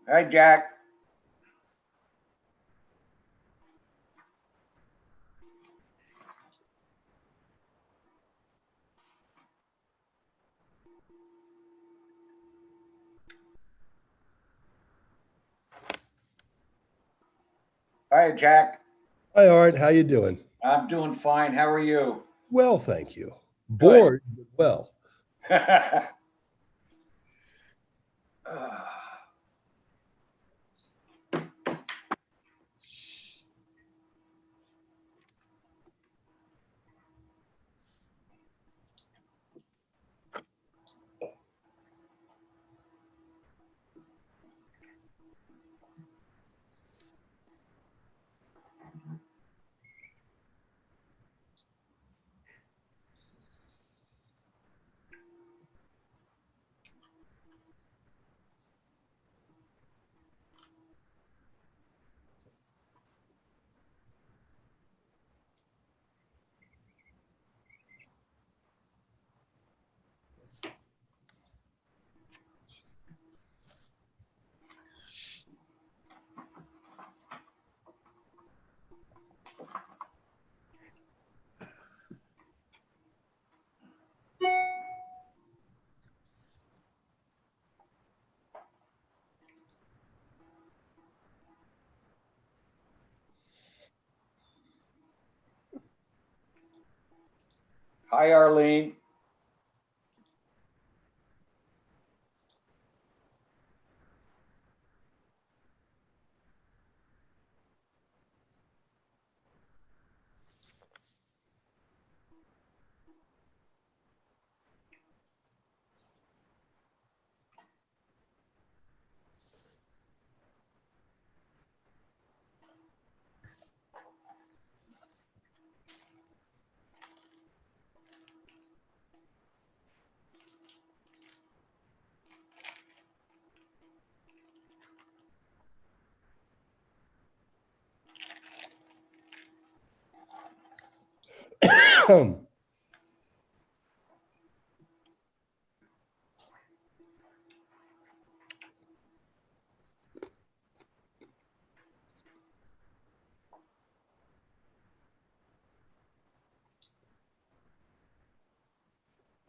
Hi, Jack. Hi, Jack. Hi, Art. How you doing? I'm doing fine. How are you? Well, thank you. Good. Bored, but well. Hi, Arlene.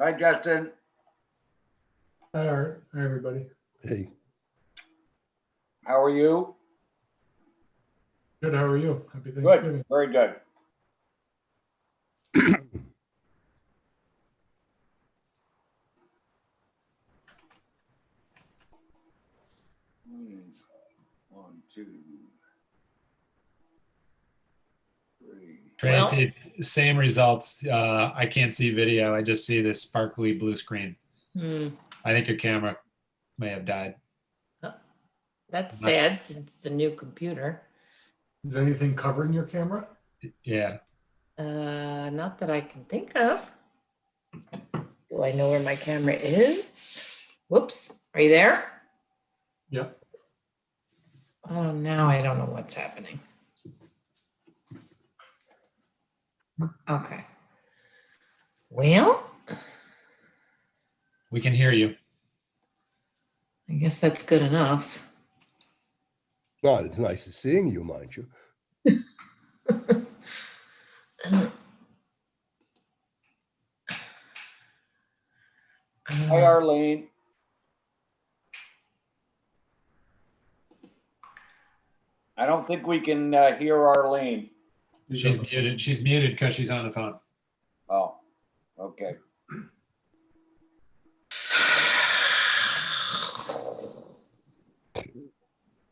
Hi, Justin. Hi, Art. Hi, everybody. Hey, How are you? Good. How are you? Happy Good. Thanksgiving. Very good. One, two, three. Tracy, same results. I can't see video. I just see this sparkly blue screen. I think your camera may have died. That's sad since it's a new computer. Is anything covering your camera? Yeah. Not that I can think of. Do I know where my camera is? Whoops. Are you there? Yep. Oh, now I don't know what's happening. Okay. Well, We can hear you. I guess that's good enough. not as nice as seeing you, mind you. Hi, Arlene. I don't think we can hear Arlene. She's muted. She's muted because she's on the phone. Oh, okay.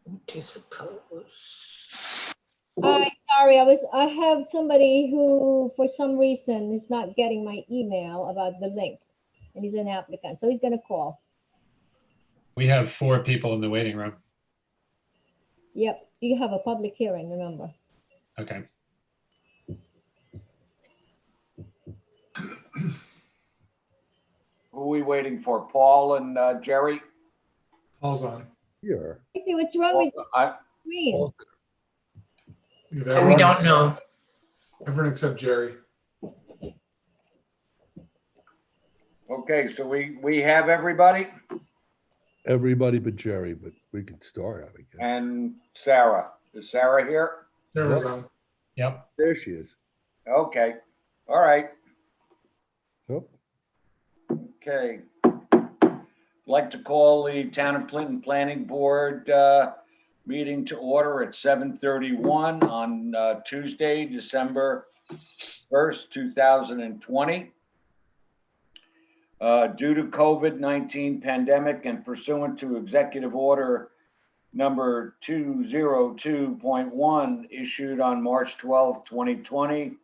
What do you suppose? Hi, sorry, I have somebody who, for some reason, is not getting my email about the link, and he's an applicant, so he's gonna call. We have 4 people in the waiting room. Yep, you have a public hearing, remember? Okay. Who are we waiting for? Paul and Jerry? Paul's on. Here. See, what's wrong with the I- screen? We have We everyone, don't know. everyone except Jerry. Okay, so we have everybody? Everybody but Jerry, but we can start, I guess. And Sarah. Is Sarah here? Sarah's on. Yep. There she is. Okay, all right, Oh, okay. Like to call the Town of Clinton Planning Board meeting to order at 7:31 on Tuesday, December 1st, 2020. Due to COVID-19 pandemic and pursuant to Executive Order number 202.1 issued on March 12, 2020,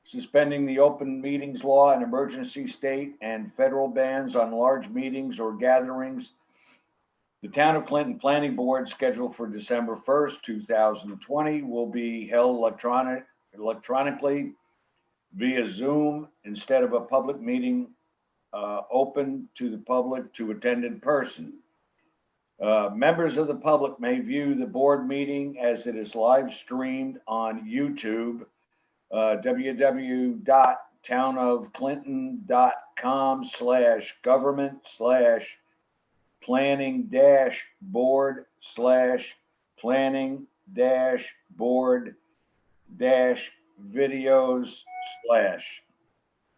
suspending the open meetings law and emergency state and federal bans on large meetings or gatherings. The Town of Clinton Planning Board, scheduled for December 1st, 2020, will be held electronically via Zoom instead of a public meeting open to the public to attend in person. Members of the public may view the board meeting as it is live streamed on YouTube, www.townofclinton.com/government/planning-board-videos/.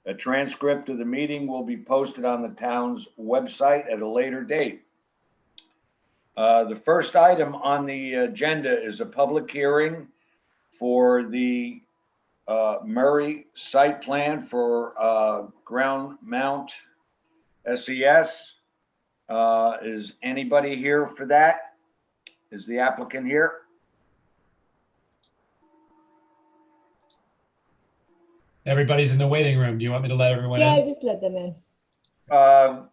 A transcript of the meeting will be posted on the town's website at a later date. The first item on the agenda is a public hearing for the Murray site plan for ground mount SES. Is anybody here for that? Is the applicant here? Everybody's in the waiting room. Do you want me to let everyone Yeah, in? just let them in. All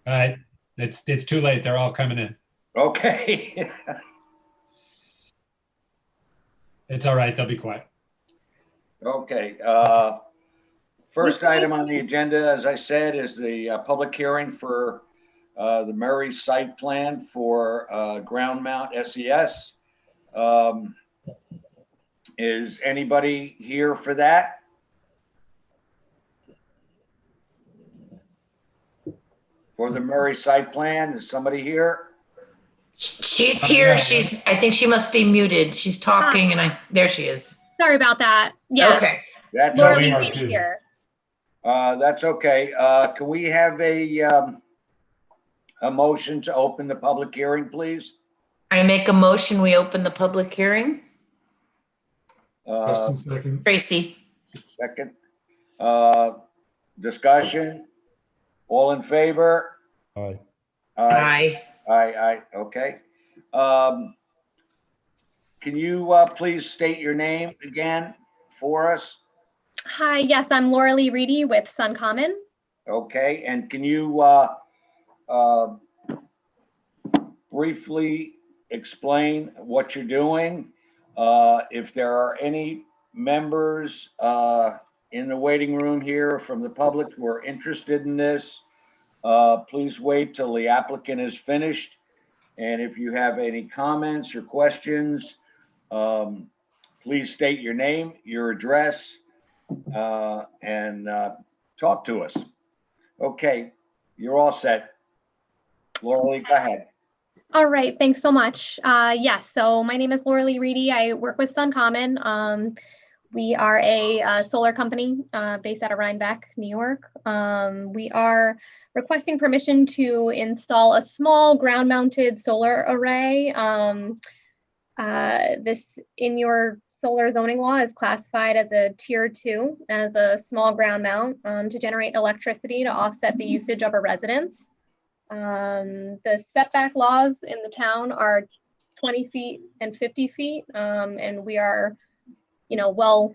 right. It's too late. They're all coming in. Okay. It's all right. They'll be quiet. Okay, first item on the agenda, as I said, is the public hearing for the Murray site plan for ground mount SES. Is anybody here for that? For the Murray site plan, is somebody here? She's here. I think she must be muted. She's talking and there she is. Sorry about that. Yeah. Okay. That's Laura okay. Lee Reedy here. That's okay. Can we have a motion to open the public hearing, please? I make a motion, we open the public hearing. Justin second. Tracy. Second. Discussion. All in favor? Aye. Aye. Aye, okay. Can you please state your name again for us? Hi, yes, I'm Laura Lee Reedy with Sun Common. Okay, and can you briefly explain what you're doing? If there are any members in the waiting room here from the public who are interested in this, please wait till the applicant is finished. And if you have any comments or questions, please state your name, your address, and talk to us. Okay, you're all set. Laura Lee, go ahead. All right, thanks so much. Yes, so my name is Laura Lee Reedy. I work with Sun Common. We are a solar company based out of Rhinebeck, New York. We are requesting permission to install a small ground-mounted solar array. This in your solar zoning law is classified as a tier 2, as a small ground mount to generate electricity to offset the usage of a residence. The setback laws in the town are 20 feet and 50 feet, and we are well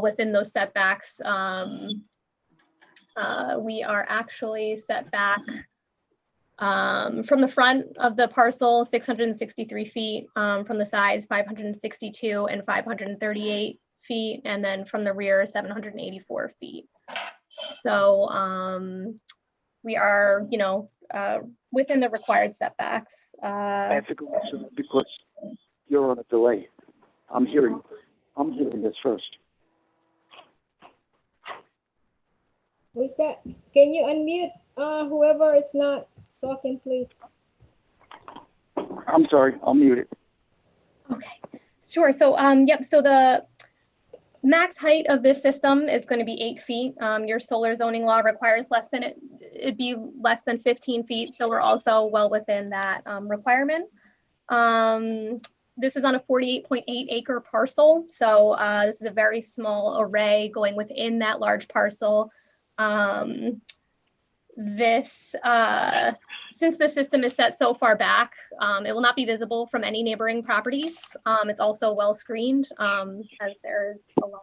within those setbacks. We are actually set back from the front of the parcel 663 feet, from the sides 562 and 538 feet, and then from the rear 784 feet. So we are within the required setbacks. I have to go because you're on a delay. I'm hearing this first. Who's that? Can you unmute whoever is not talking, please? I'm sorry, I'll mute it. Okay, sure. So, yep, so the max height of this system is going to be 8 feet. Your solar zoning law requires it'd be less than 15 feet. So we're also well within that requirement. This is on a 48.8 acre parcel. So this is a very small array going within that large parcel. Since the system is set so far back, it will not be visible from any neighboring properties. It's also well screened as there's a lot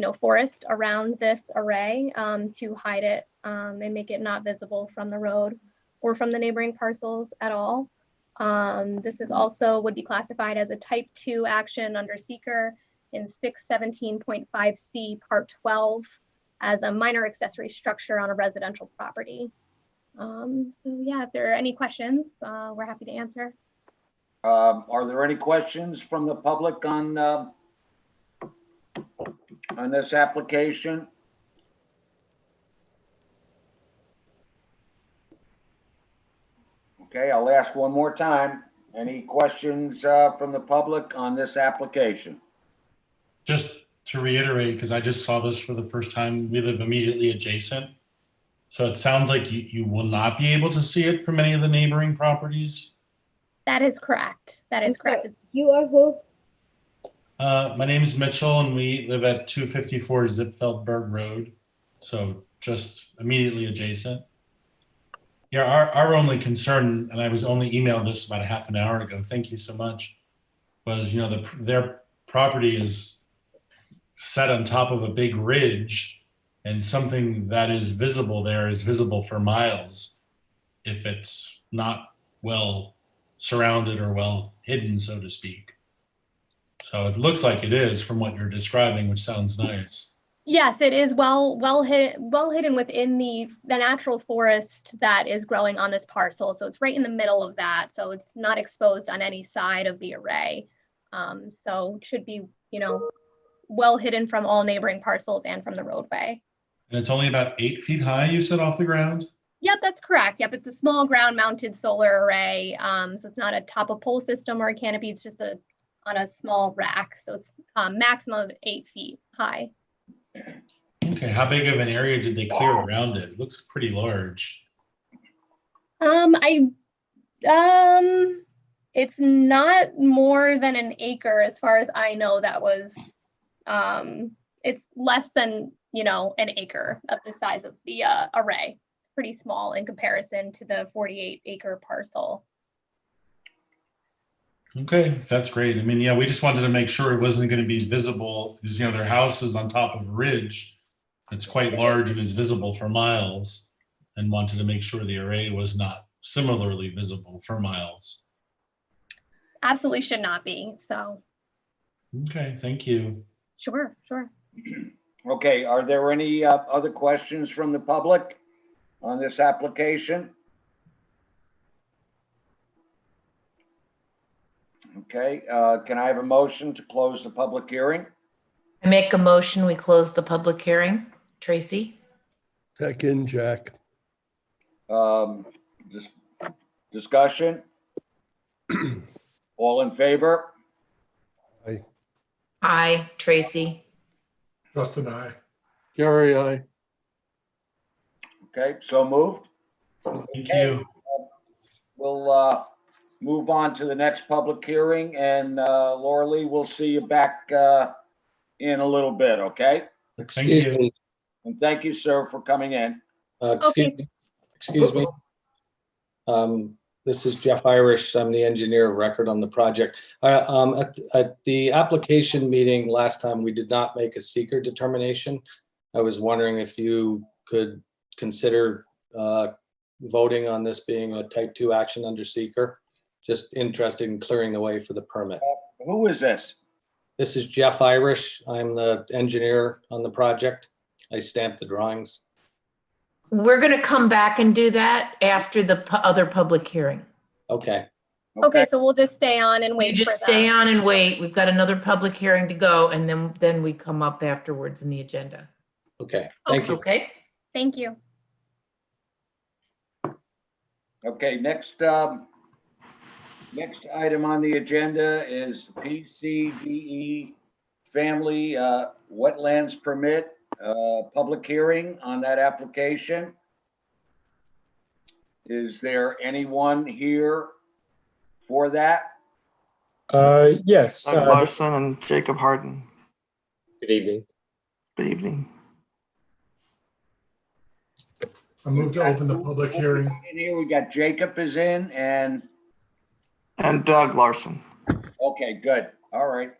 of forest around this array to hide it and make it not visible from the road or from the neighboring parcels at all. This is also would be classified as a type 2 action under seeker in 617.5C part 12 as a minor accessory structure on a residential property. So yeah, if there are any questions, we're happy to answer. Are there any questions from the public on this application? Okay, I'll ask one more time. Any questions from the public on this application? Just to reiterate, because I just saw this for the first time, we live immediately adjacent. So it sounds like you will not be able to see it from any of the neighboring properties. That is correct. That is correct. You are who? My name is Mitchell and we live at 254 Zipfeldberg Road. So just immediately adjacent. Yeah, our only concern, and I was only emailed this about a half an hour ago, thank you so much, was, their property is set on top of a big ridge, and something that is visible there is visible for miles if it's not well surrounded or well hidden, so to speak. So it looks like it is from what you're describing, which sounds nice. Yes, it is well hidden within the natural forest that is growing on this parcel. So it's right in the middle of that. So it's not exposed on any side of the array. So it should be, well hidden from all neighboring parcels and from the roadway. And it's only about 8 feet high, you said, off the ground? Yep, that's correct. Yep, it's a small ground mounted solar array. So it's not a top of pole system or a canopy. It's just on a small rack. So it's maximum of 8 feet high. Okay, how big of an area did they clear around it? It looks pretty large. It's not more than an acre as far as I know. That was, it's less than, an acre of the size of the array. It's pretty small in comparison to the 48 acre parcel. Okay, that's great. I mean, yeah, we just wanted to make sure it wasn't going to be visible because, their house is on top of a ridge. It's quite large and is visible for miles, and wanted to make sure the array was not similarly visible for miles. Absolutely should not be. So. Okay, thank you. Sure. Okay, are there any other questions from the public on this application? Okay, can I have a motion to close the public hearing? I make a motion, we close the public hearing. Tracy? Second, Jack. Discussion? All in favor? Aye. Aye, Tracy. Justin, I. Jerry, I. Okay, so moved. Thank you. We'll move on to the next public hearing, and Laura Lee, we'll see you back in a little bit, okay? Thank you. And thank you, sir, for coming in. Excuse me. This is Jeff Irish. I'm the engineer of record on the project. At the application meeting last time, we did not make a seeker determination. I was wondering if you could consider voting on this being a type 2 action under seeker. Just interested in clearing the way for the permit. Who is this? This is Jeff Irish. I'm the engineer on the project. I stamped the drawings. We're going to come back and do that after the other public hearing. Okay. Okay, so we'll just stay on and You wait for just that. stay on and wait. We've got another public hearing to go, and then we come up afterwards in the agenda. Okay. Thank you. Okay? Thank you. Okay, next item on the agenda is PCDE Family Wetlands Permit, public hearing on that application. Is there anyone here for that? Yes. Doug Larson and Jacob Harden. Good evening. Good evening. I move to open the public hearing. In here, we got Jacob is in and, And Doug Larson. okay, good. All right.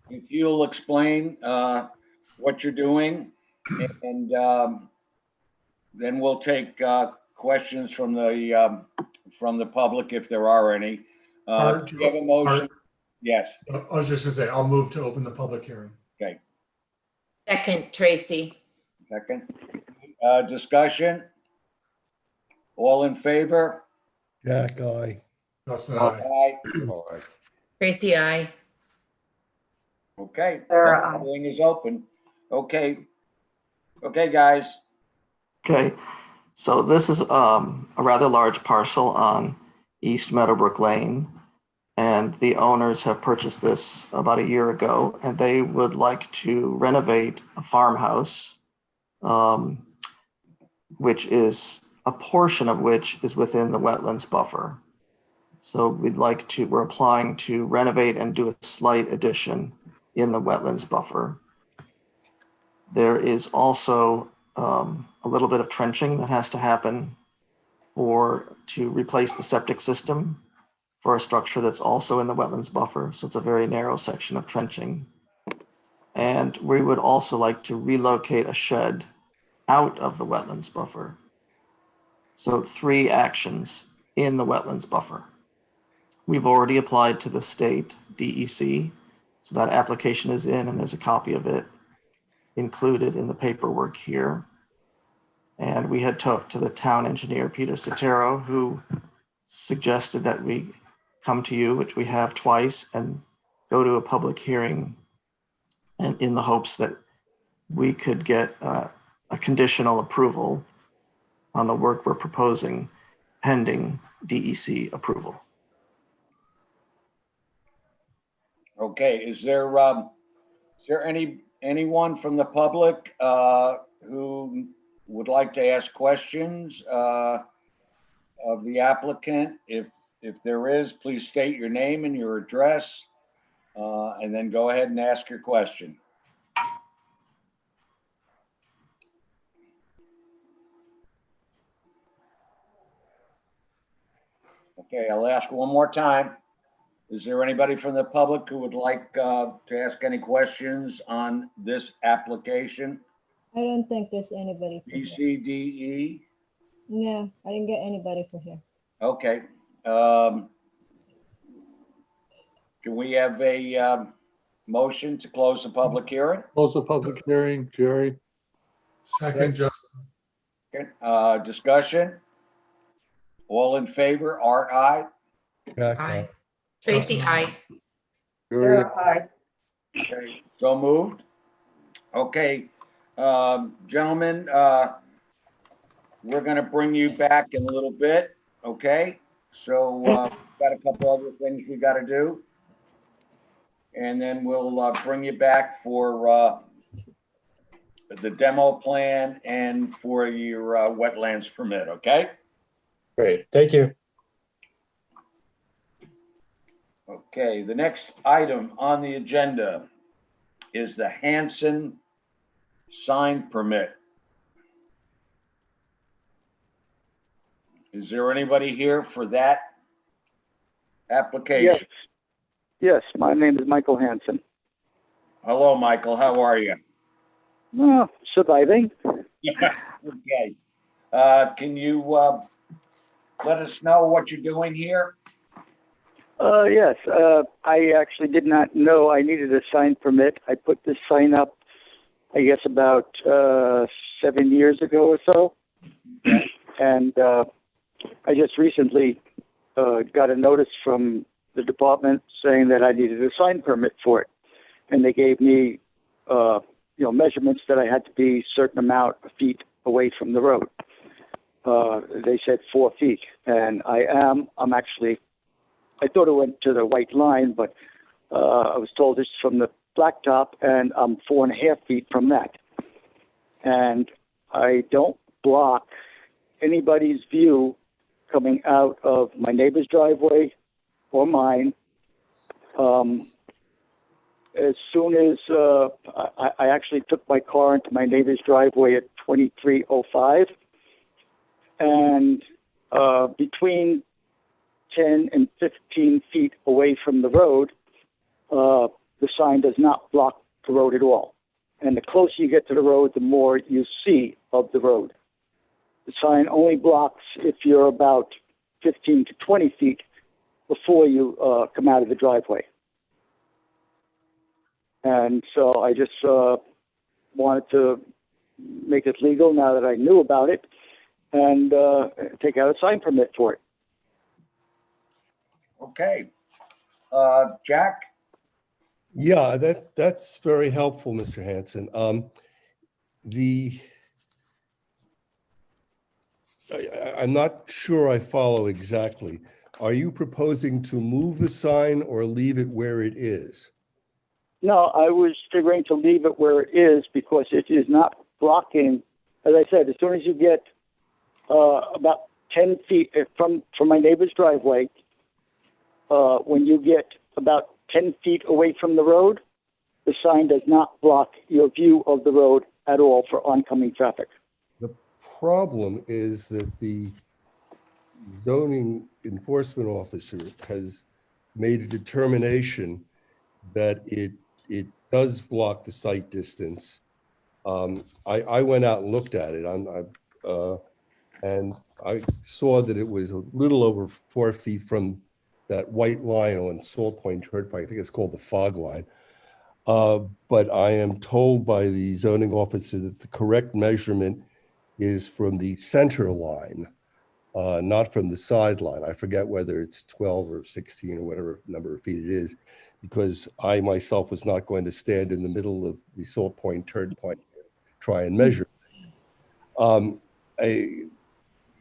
If you'll explain, what you're doing and, then we'll take, questions from the public if there are any. Art, Do you have a motion? Art. Yes. I was just gonna say, I'll move to open the public hearing. Okay. Second, Tracy. Second. Discussion? All in favor? Jack, aye. Justin, aye. Aye. Tracy, I. Okay. Sarah, aye. Hearing is open. Okay. Okay, guys. Okay, so this is a rather large parcel on East Meadowbrook Lane. And the owners have purchased this about a year ago, and they would like to renovate a farmhouse, which is a portion of which is within the wetlands buffer. So we're applying to renovate and do a slight addition in the wetlands buffer. There is also a little bit of trenching that has to happen to replace the septic system for a structure that's also in the wetlands buffer. So it's a very narrow section of trenching. And we would also like to relocate a shed out of the wetlands buffer. So 3 actions in the wetlands buffer. We've already applied to the state DEC. So that application is in and there's a copy of it included in the paperwork here. And we had talked to the town engineer, Peter Sotero, who suggested that we come to you, which we have twice, and go to a public hearing, and in the hopes that we could get a conditional approval on the work we're proposing pending DEC approval. Okay, is there anyone from the public who would like to ask questions of the applicant? If there is, please state your name and your address, and then go ahead and ask your question. Okay, I'll ask one more time. Is there anybody from the public who would like to ask any questions on this application? I don't think there's anybody. For here. PCDE? No, I didn't get anybody for here. Okay. Can we have a motion to close the public hearing? Close the public hearing, Jerry. Second, Justin. Okay, discussion? All in favor? Art, aye. Jack, Aye. aye. Tracy, I. Jerry, Okay, so moved. Okay, gentlemen, we're gonna bring you back in a little bit, okay? So, we've got a couple other things we gotta do. And then we'll, bring you back for, the demo plan and for your, wetlands permit, okay? great, thank you. Okay, the next item on the agenda is the Hanson sign permit. Is there anybody here for that application? Yes, my name is Michael Hansen. Hello, Michael, how are you? Surviving. Okay. Can you let us know what you're doing here? Yes, I actually did not know I needed a sign permit. I put this sign up, I guess, about 7 years ago or so. And I just recently got a notice from the department saying that I needed a sign permit for it. And they gave me, measurements that I had to be a certain amount of feet away from the road. they said 4 feet, and I'm actually, I thought it went to the white line, but I was told it's from the blacktop, and I'm 4.5 feet from that. And I don't block anybody's view coming out of my neighbor's driveway or mine. As soon as I actually took my car into my neighbor's driveway at 23:05, and between 10 and 15 feet away from the road, the sign does not block the road at all. And the closer you get to the road, the more you see of the road. The sign only blocks if you're about 15 to 20 feet before you come out of the driveway. And so I just wanted to make it legal now that I knew about it, and take out a sign permit for it. Okay. Jack? Yeah, that's very helpful, Mr. Hanson. I'm not sure I follow exactly. Are you proposing to move the sign or leave it where it is? No, I was figuring to leave it where it is because it is not blocking. As I said, as soon as you get about 10 feet from my neighbor's driveway, when you get about 10 feet away from the road, the sign does not block your view of the road at all for oncoming traffic. The problem is that the zoning enforcement officer has made a determination that it does block the sight distance. I went out and looked at it and I saw that it was a little over 4 feet from that white line on Salt Point Turnpike. I think it's called the fog line. But I am told by the zoning officer that the correct measurement is from the center line, not from the sideline. I forget whether it's 12 or 16 or whatever number of feet it is, because I myself was not going to stand in the middle of the Salt Point Turnpike to try and measure.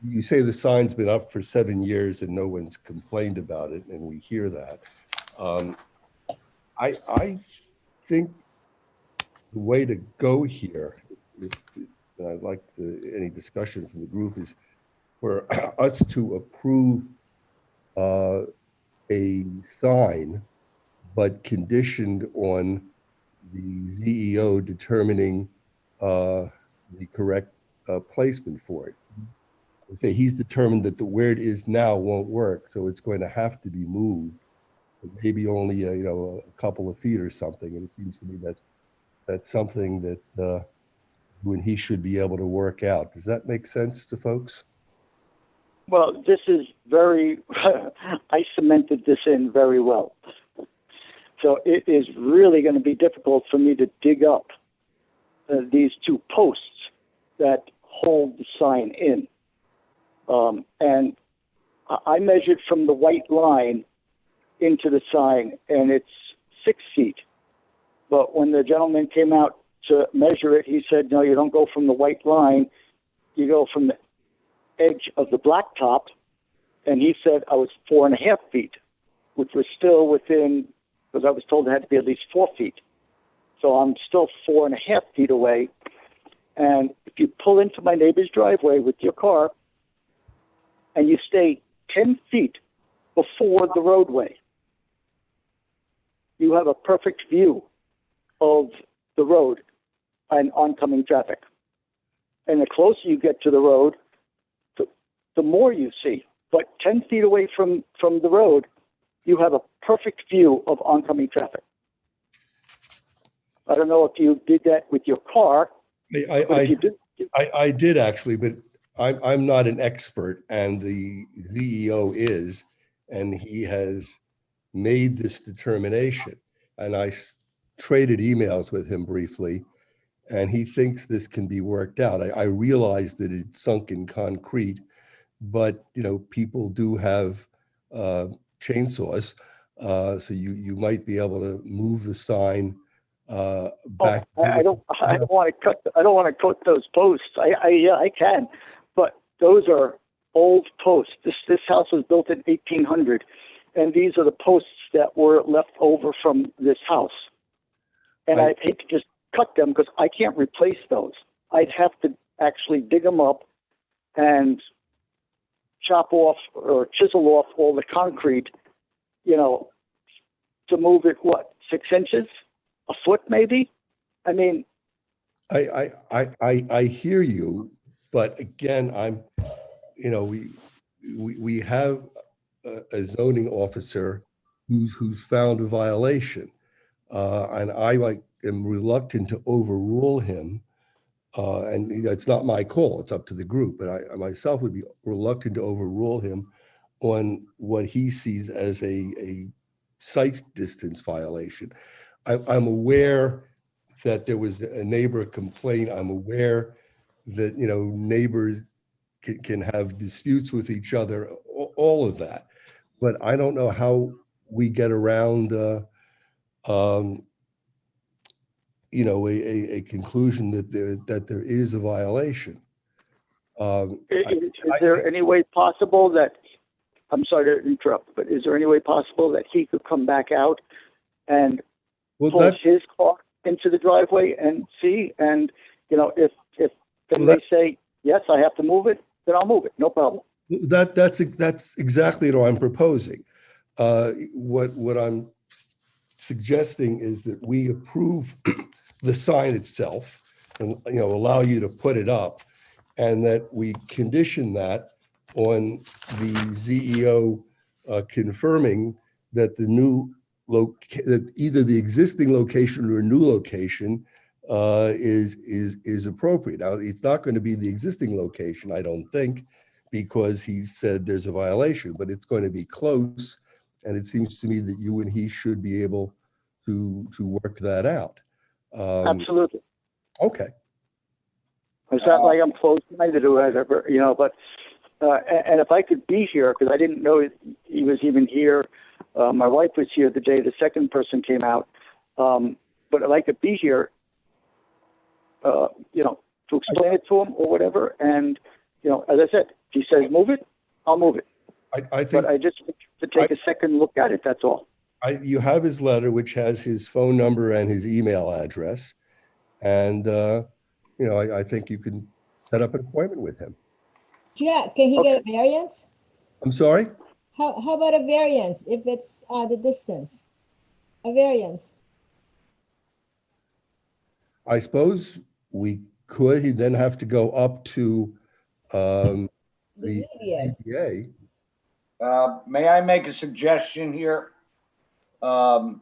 You say the sign's been up for 7 years and no one's complained about it, and we hear that. I think the way to go here, and I'd like any discussion from the group, is for us to approve a sign, but conditioned on the ZEO determining the correct placement for it. Say he's determined that where it is now won't work, so it's going to have to be moved, maybe only a couple of feet or something. And it seems to me that that's something that when he should be able to work out. Does that make sense to folks? Well, this is very, I cemented this in very well. So it is really going to be difficult for me to dig up these two posts that hold the sign in. And I measured from the white line into the sign, and it's 6 feet. But when the gentleman came out to measure it, he said, no, you don't go from the white line, you go from the edge of the blacktop. And he said I was 4.5 feet, which was still within, because I was told it had to be at least 4 feet. So I'm still 4.5 feet away. And if you pull into my neighbor's driveway with your car and you stay 10 feet before the roadway, you have a perfect view of the road and oncoming traffic. And the closer you get to the road, the more you see. But 10 feet away from the road, you have a perfect view of oncoming traffic. I don't know if you did that with your car. I did actually, but I'm not an expert, and the ZEO is, and he has made this determination. And I traded emails with him briefly, and he thinks this can be worked out. I realize that it's sunk in concrete, but people do have chainsaws, so you might be able to move the sign back. I don't want to cut those posts. I can, but those are old posts. This house was built in 1800, and these are the posts that were left over from this house. And I'd hate to just cut them because I can't replace those. I'd have to actually dig them up and chop off or chisel off all the concrete, you know, to move it, what, 6 inches, a foot maybe? I mean, I hear you, but again, you know, we have a zoning officer who's found a violation. And I am reluctant to overrule him. And you know, it's not my call, it's up to the group, but I myself would be reluctant to overrule him on what he sees as a site distance violation. I'm aware that there was a neighbor complaint. I'm aware that, you know, neighbors can have disputes with each other, all of that. But I don't know how we get around, you know, a conclusion that there is a violation. is there any way possible that, I'm sorry to interrupt, but is there any way possible that he could come back out and pull his car into the driveway and see? And, you know, if they say, yes, I have to move it, then I'll move it, no problem. That's exactly what I'm proposing. What I'm suggesting is that we approve the sign itself and, you know, allow you to put it up, and that we condition that on the ZEO confirming that the new that either the existing location or a new location is appropriate. Now, it's not going to be the existing location, I don't think, because he said there's a violation, but it's going to be close. And it seems to me that you and he should be able to work that out. Absolutely. Okay. It's not like I'm close-minded or whatever, you know, but, and if I could be here, because I didn't know he was even here. My wife was here the day the second person came out. But if I could be here, you know, to explain it to him or whatever. And, you know, as I said, if he says move it, I'll move it. I think, but I just want to take a second look at it, that's all. You have his letter, which has his phone number and his email address. And, you know, I think you can set up an appointment with him. Yeah, can he get a variance? I'm sorry? How about a variance if it's the distance? A variance. I suppose we could. He'd then have to go up to the ZBA. May I make a suggestion here? I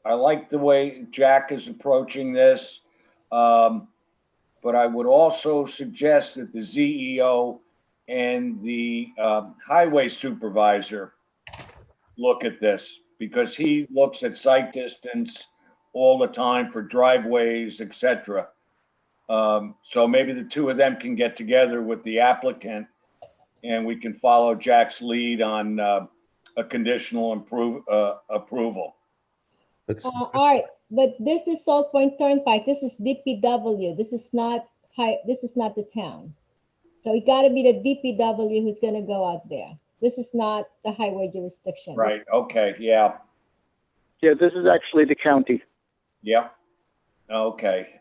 like the way Jack is approaching this, but I would also suggest that the ZEO and the highway supervisor look at this, because he looks at site distance all the time for driveways, etc. So maybe the two of them can get together with the applicant, and we can follow Jack's lead on a conditional approval. All right, but this is Salt Point Turnpike. This is DPW. This is not the town. So it got to be the DPW who's going to go out there. This is not the highway jurisdiction. Right. Okay. Yeah. Yeah, this is actually the county. Yep. Okay.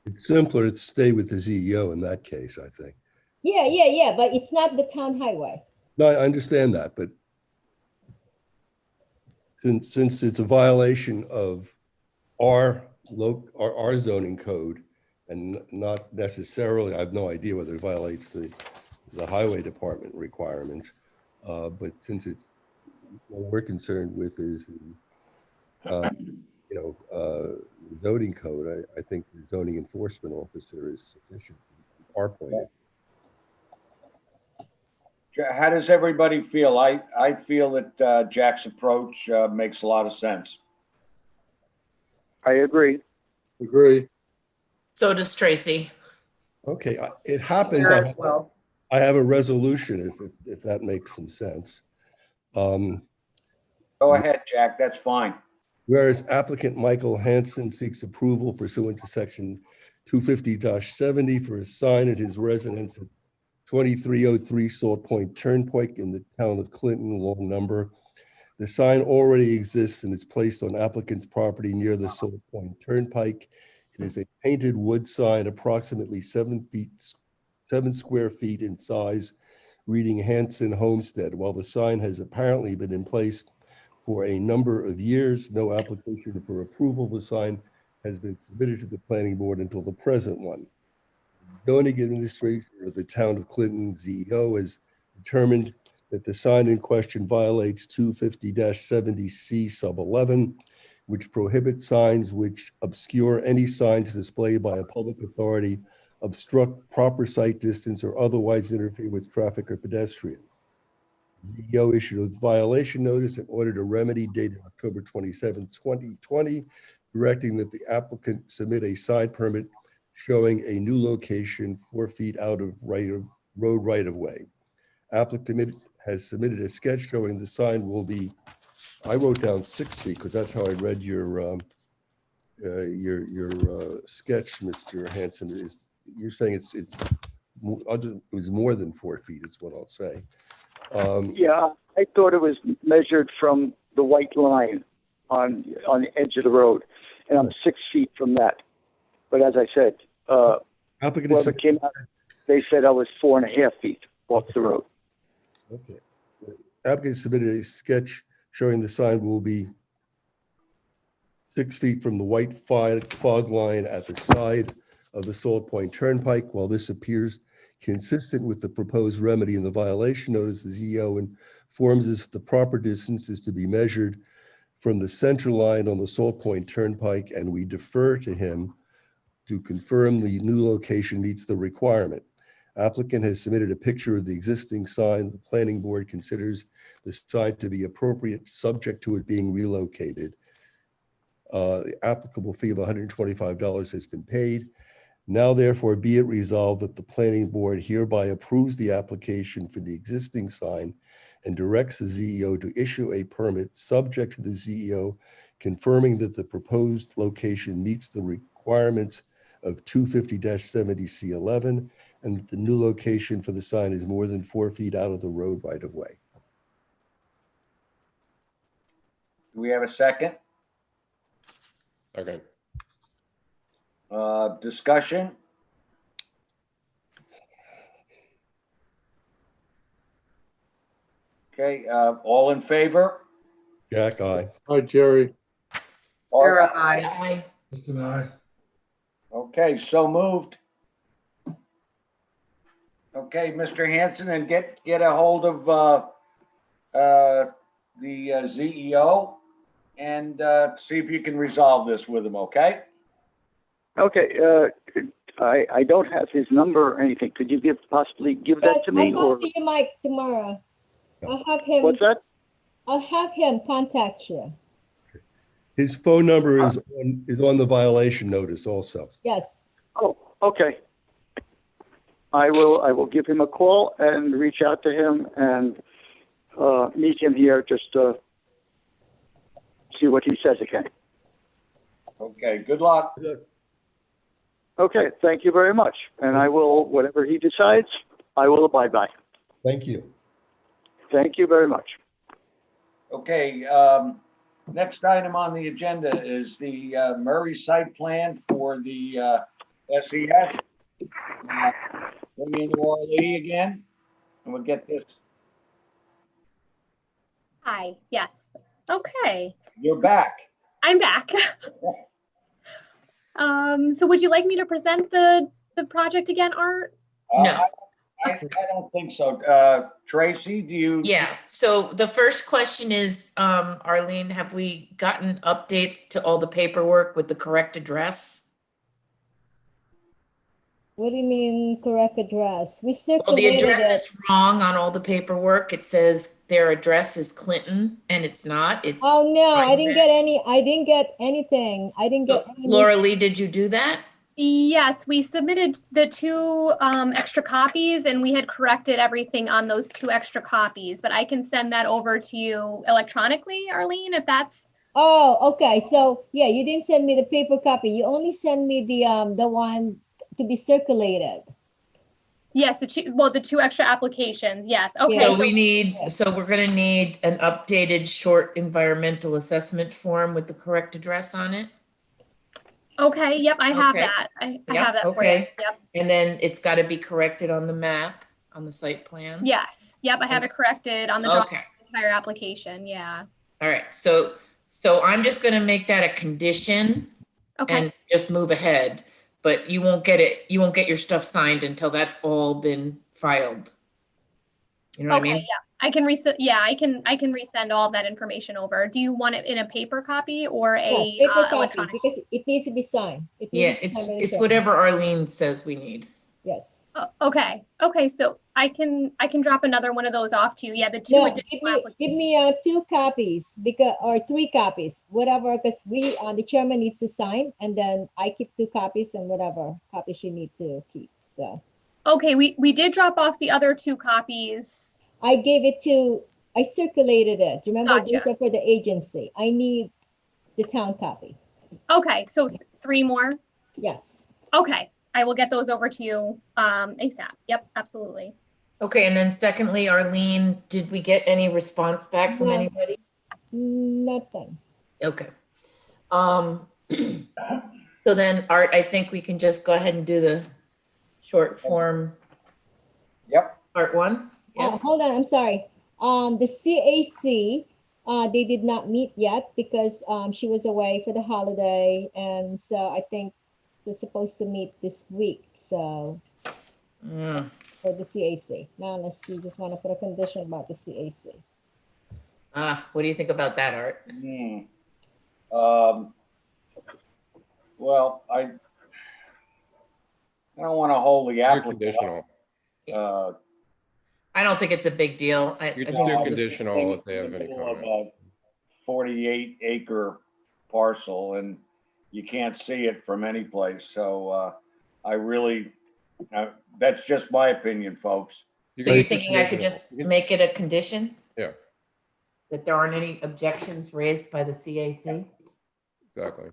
It's simpler to stay with the ZEO in that case, I think. Yeah, but it's not the town highway. No, I understand that, but since it's a violation of our zoning code, and not necessarily, I have no idea whether it violates the highway department requirements, but since it's what we're concerned with is zoning code, I think the zoning enforcement officer is sufficient from our point of view. How does everybody feel? I feel that Jack's approach makes a lot of sense. I agree. Agree. So does Tracy. Okay, it happens. There as well. I have a resolution if that makes some sense. Go ahead, Jack. That's fine. Whereas applicant Michael Hansen seeks approval pursuant to section 250-70 for a sign at his residence at 2303 Salt Point Turnpike in the town of Clinton, long number. The sign already exists and is placed on applicant's property near the Salt Point Turnpike. It is a painted wood sign approximately 7 square feet in size, reading Hanson Homestead. While the sign has apparently been in place for a number of years, no application for approval of the sign has been submitted to the planning board until the present one. The zoning administrator of the town of Clinton, ZEO, has determined that the sign in question violates 250-70C sub 11, which prohibits signs which obscure any signs displayed by a public authority, obstruct proper sight distance, or otherwise interfere with traffic or pedestrians. ZEO issued a violation notice in order to remedy dated October 27, 2020, directing that the applicant submit a sign permit showing a new location 4 feet out of road right of way. Applicant has submitted a sketch showing the sign will be, I wrote down 6 feet because that's how I read your sketch, Mr. Hanson. Is you're saying it was more than 4 feet is what I'll say. Yeah, I thought it was measured from the white line on the edge of the road, and I'm 6 feet from that. But as I said, whoever came out, they said I was 4.5 feet off the road. Okay. The applicant submitted a sketch showing the sign will be 6 feet from the white fog line at the side of the Salt Point Turnpike. While this appears consistent with the proposed remedy in the violation notice, the ZEO informs us the proper distance is to be measured from the center line on the Salt Point Turnpike, and we defer to him to confirm the new location meets the requirement. Applicant has submitted a picture of the existing sign. The planning board considers the sign to be appropriate, subject to it being relocated. The applicable fee of $125 has been paid. Now therefore be it resolved that the planning board hereby approves the application for the existing sign and directs the ZEO to issue a permit subject to the ZEO confirming that the proposed location meets the requirements of 250-70C11 and that the new location for the sign is more than 4 feet out of the road right of way. Do we have a second? Okay. Discussion? Okay, all in favor? Jack, aye. Hi, Jerry. Art? Aye. Just an aye. Okay, so moved. Okay, Mr. Hanson, and get a hold of the ZEO and see if you can resolve this with him, okay? Okay, I don't have his number or anything. Could you possibly give that to me? I'll Or talk to you, Mike, tomorrow. I'll have him. what's that? I'll have him contact you. His phone number is on the violation notice also. Yes. Oh, okay. I will give him a call and reach out to him and meet him here just to see what he says again. Okay, good luck. Okay, thank you very much. And I will, whatever he decides, I will abide by. Thank you. Thank you very much. Okay, next item on the agenda is the Murray site plan for the SES. Bring in Laura Lee again, and we'll get this. Hi, yes. Okay, You're back. I'm back. So would you like me to present the project again, Art? No. I don't think so. Tracy, do you? Yeah, so the first question is, Arlene, have we gotten updates to all the paperwork with the correct address? What do you mean correct address? We Well, the circulated address it. is wrong on all the paperwork. It says their address is Clinton, and it's not. It's Oh, no, I didn't Rhinebeck. get any, I didn't get anything. I didn't get any. Laura Lee, did you do that? Yes, we submitted the 2 extra copies and we had corrected everything on those 2 extra copies, but I can send that over to you electronically, Arlene, if that's Oh, okay. So yeah, you didn't send me the paper copy. You only send me the one to be circulated. Yes, the two extra applications. Yes. Okay. Yeah. So we need, so we're gonna need an updated short environmental assessment form with the correct address on it. Okay. Yep. I have Okay. that. I Yep, have that for you. okay. Yep. And then it's gotta be corrected on the map, on the site plan. Yes. Yep. I have it corrected on the Okay, entire application. Yeah. all right, so I'm just gonna make that a condition Okay. and just move ahead. But you won't get it, you won't get your stuff signed until that's all been filed. You know what I Okay. mean? Yeah. I can resend. Yeah. I can resend all of that information over. Do you want it in a paper copy or Yeah, a paper copy electronic? because it needs to be signed. It needs Yeah, to be signed by the it's chairman. whatever Arlene says we need. Yes. Okay. Okay. So I can drop another one of those off to you. Yeah. The two No, additional give me 2 copies because or 3 copies, whatever, because the chairman needs to sign, and then I keep 2 copies and whatever copies you need to keep. So Okay, we did drop off the other 2 copies. I circulated it. Remember, Gotcha. these are for the agency. I need the town copy. Okay, so 3 more. Yes. Okay, I will get those over to you ASAP. Yep, absolutely. Okay, and then secondly, Arlene, did we get any response back from No. anybody? Nothing. Okay. So then, Art, I think we can just go ahead and do the short form. Yep. Part 1? Oh, Yes. hold on, I'm sorry. The CAC, they did not meet yet because she was away for the holiday, and so I think they're supposed to meet this week. So for the CAC, now unless you just want to put a condition about the CAC. What do you think about that, Art? Well, I don't want to hold the You're applicant. conditional. I don't think it's a big deal. You I just think do this is- conditional if they have any Middle of a comments. 48-acre parcel, and you can't see it from any place. So I really, that's just my opinion, folks. So you're thinking I should just make it a condition? Yeah. That there aren't any objections raised by the CAC? Exactly.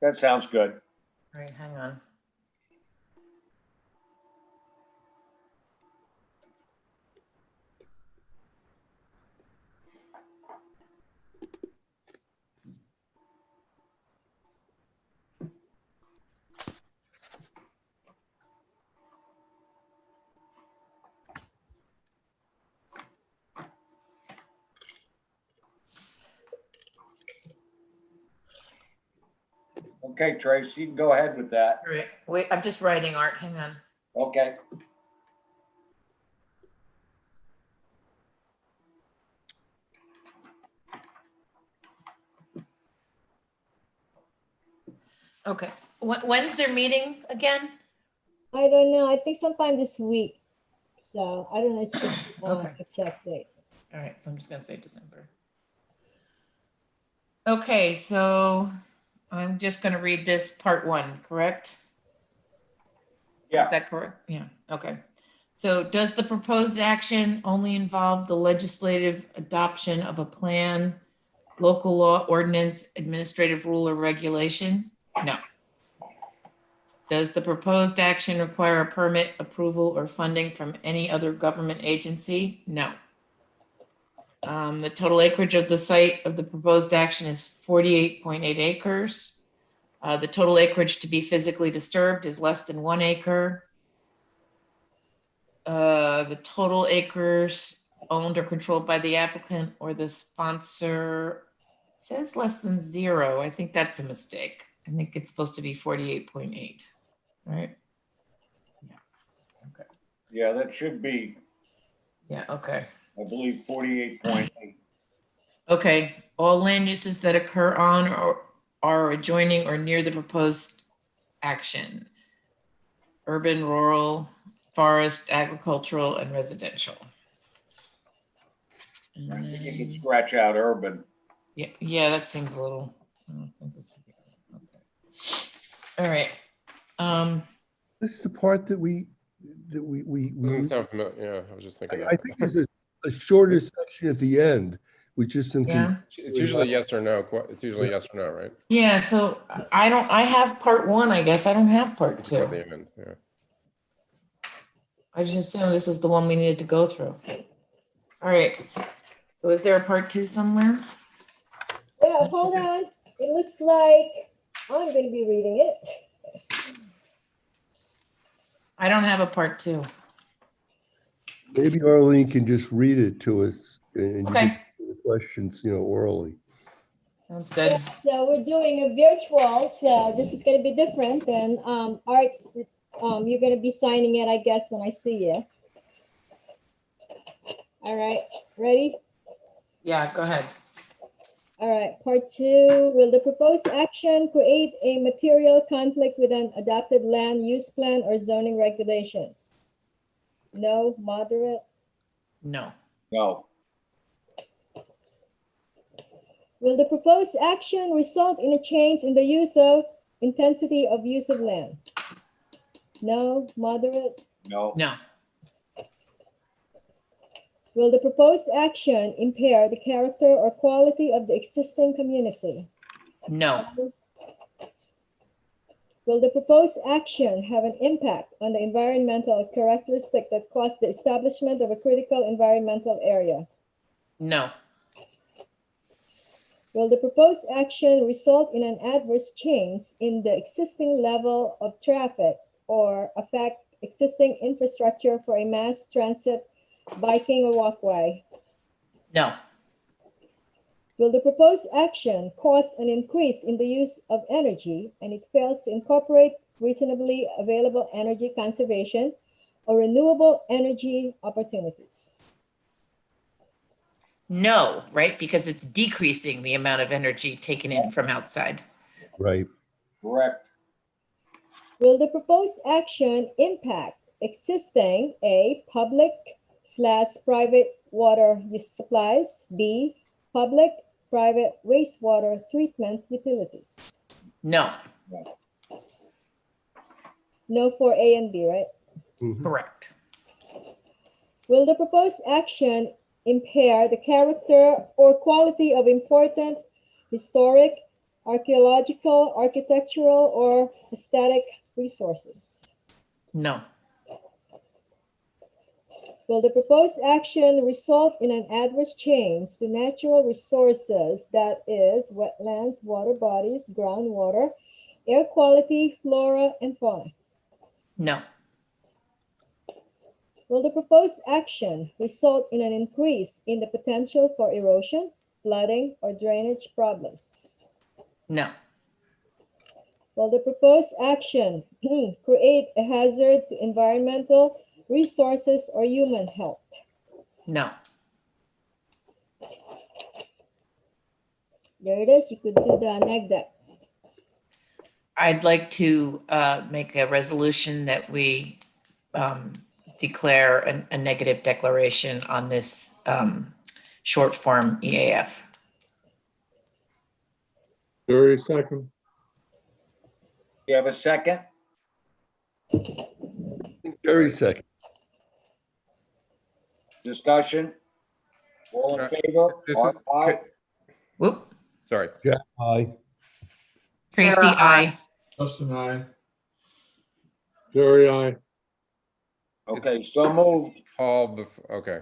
That sounds good. All right, hang on. Okay, Trace, you can go ahead with that. All right, wait, I'm just writing, Art, hang on. Okay. Okay, when's their meeting again? I don't know. I think sometime this week. So I don't know. It's the Okay. exact date. All right, so I'm just gonna say December. Okay, so I'm just gonna read this part 1, correct? Yeah. Is that correct? Yeah, okay. So does the proposed action only involve the legislative adoption of a plan, local law, ordinance, administrative rule, or regulation? No. Does the proposed action require a permit, approval, or funding from any other government agency? No. The total acreage of the site of the proposed action is 48.8 acres. The total acreage to be physically disturbed is less than 1 acre. The total acres owned or controlled by the applicant or the sponsor says less than 0. I think that's a mistake. I think it's supposed to be 48.8, right? Yeah. Okay. Yeah, that should be, Yeah, okay. I believe, 48.8. Okay, all land uses that occur on or are adjoining or near the proposed action. Urban, rural, forest, agricultural, and residential. I think you can scratch out urban. Yeah, that seems a little. I don't think it should be. Okay. All right. This is the part that we Doesn't sound familiar. Yeah, I was just thinking I that. think there's a shorter section at the end with just some. Yeah. It's usually yes or no. It's usually yes or no, right? Yeah, so I have part one, I guess. I don't have part At two. the end, yeah. I just assumed this is the one we needed to go through. All right. So is there a part two somewhere? Yeah, hold on. It looks like I'm going to be reading it. I don't have a part two. Maybe Arlene can just read it to us and you Okay. can ask the questions, orally. Sounds good. So we're doing a virtual, so this is going to be different than Art. You're going to be signing it, I guess, when I see you. All right, ready? Yeah, go ahead. All right, part two, will the proposed action create a material conflict with an adopted land use plan or zoning regulations? No, moderate. No. No. Will the proposed action result in a change in the use of intensity of use of land? No, moderate. No. No. Will the proposed action impair the character or quality of the existing community? No. Will the proposed action have an impact on the environmental characteristic that cause the establishment of a critical environmental area? No. Will the proposed action result in an adverse change in the existing level of traffic or affect existing infrastructure for a mass transit, biking, or walkway? No. Will the proposed action cause an increase in the use of energy and it fails to incorporate reasonably available energy conservation or renewable energy opportunities? No, right? Because it's decreasing the amount of energy taken in from outside. Right. Correct. Will the proposed action impact existing A, public/private water use supplies, B, public-private wastewater treatment utilities? No. No for A and B, right? Mhm. Correct. Will the proposed action impair the character or quality of important historic, archaeological, architectural, or aesthetic resources? No. Will the proposed action result in an adverse change to natural resources, that is, wetlands, water bodies, groundwater, air quality, flora, and fauna? No. Will the proposed action result in an increase in the potential for erosion, flooding, or drainage problems? No. Will the proposed action create a hazard to environmental resources or human health? No. There it is. You could do the neg deck. I'd like to make a resolution that we declare a negative declaration on this short form EAF. Jerry, second. You have a second? Jerry second. Discussion? All in favor? This is- Aye. Whoop. Sorry. Yeah, aye. Tracy, I. Justin, I. Jerry, I. Okay, so moved. Paul, okay.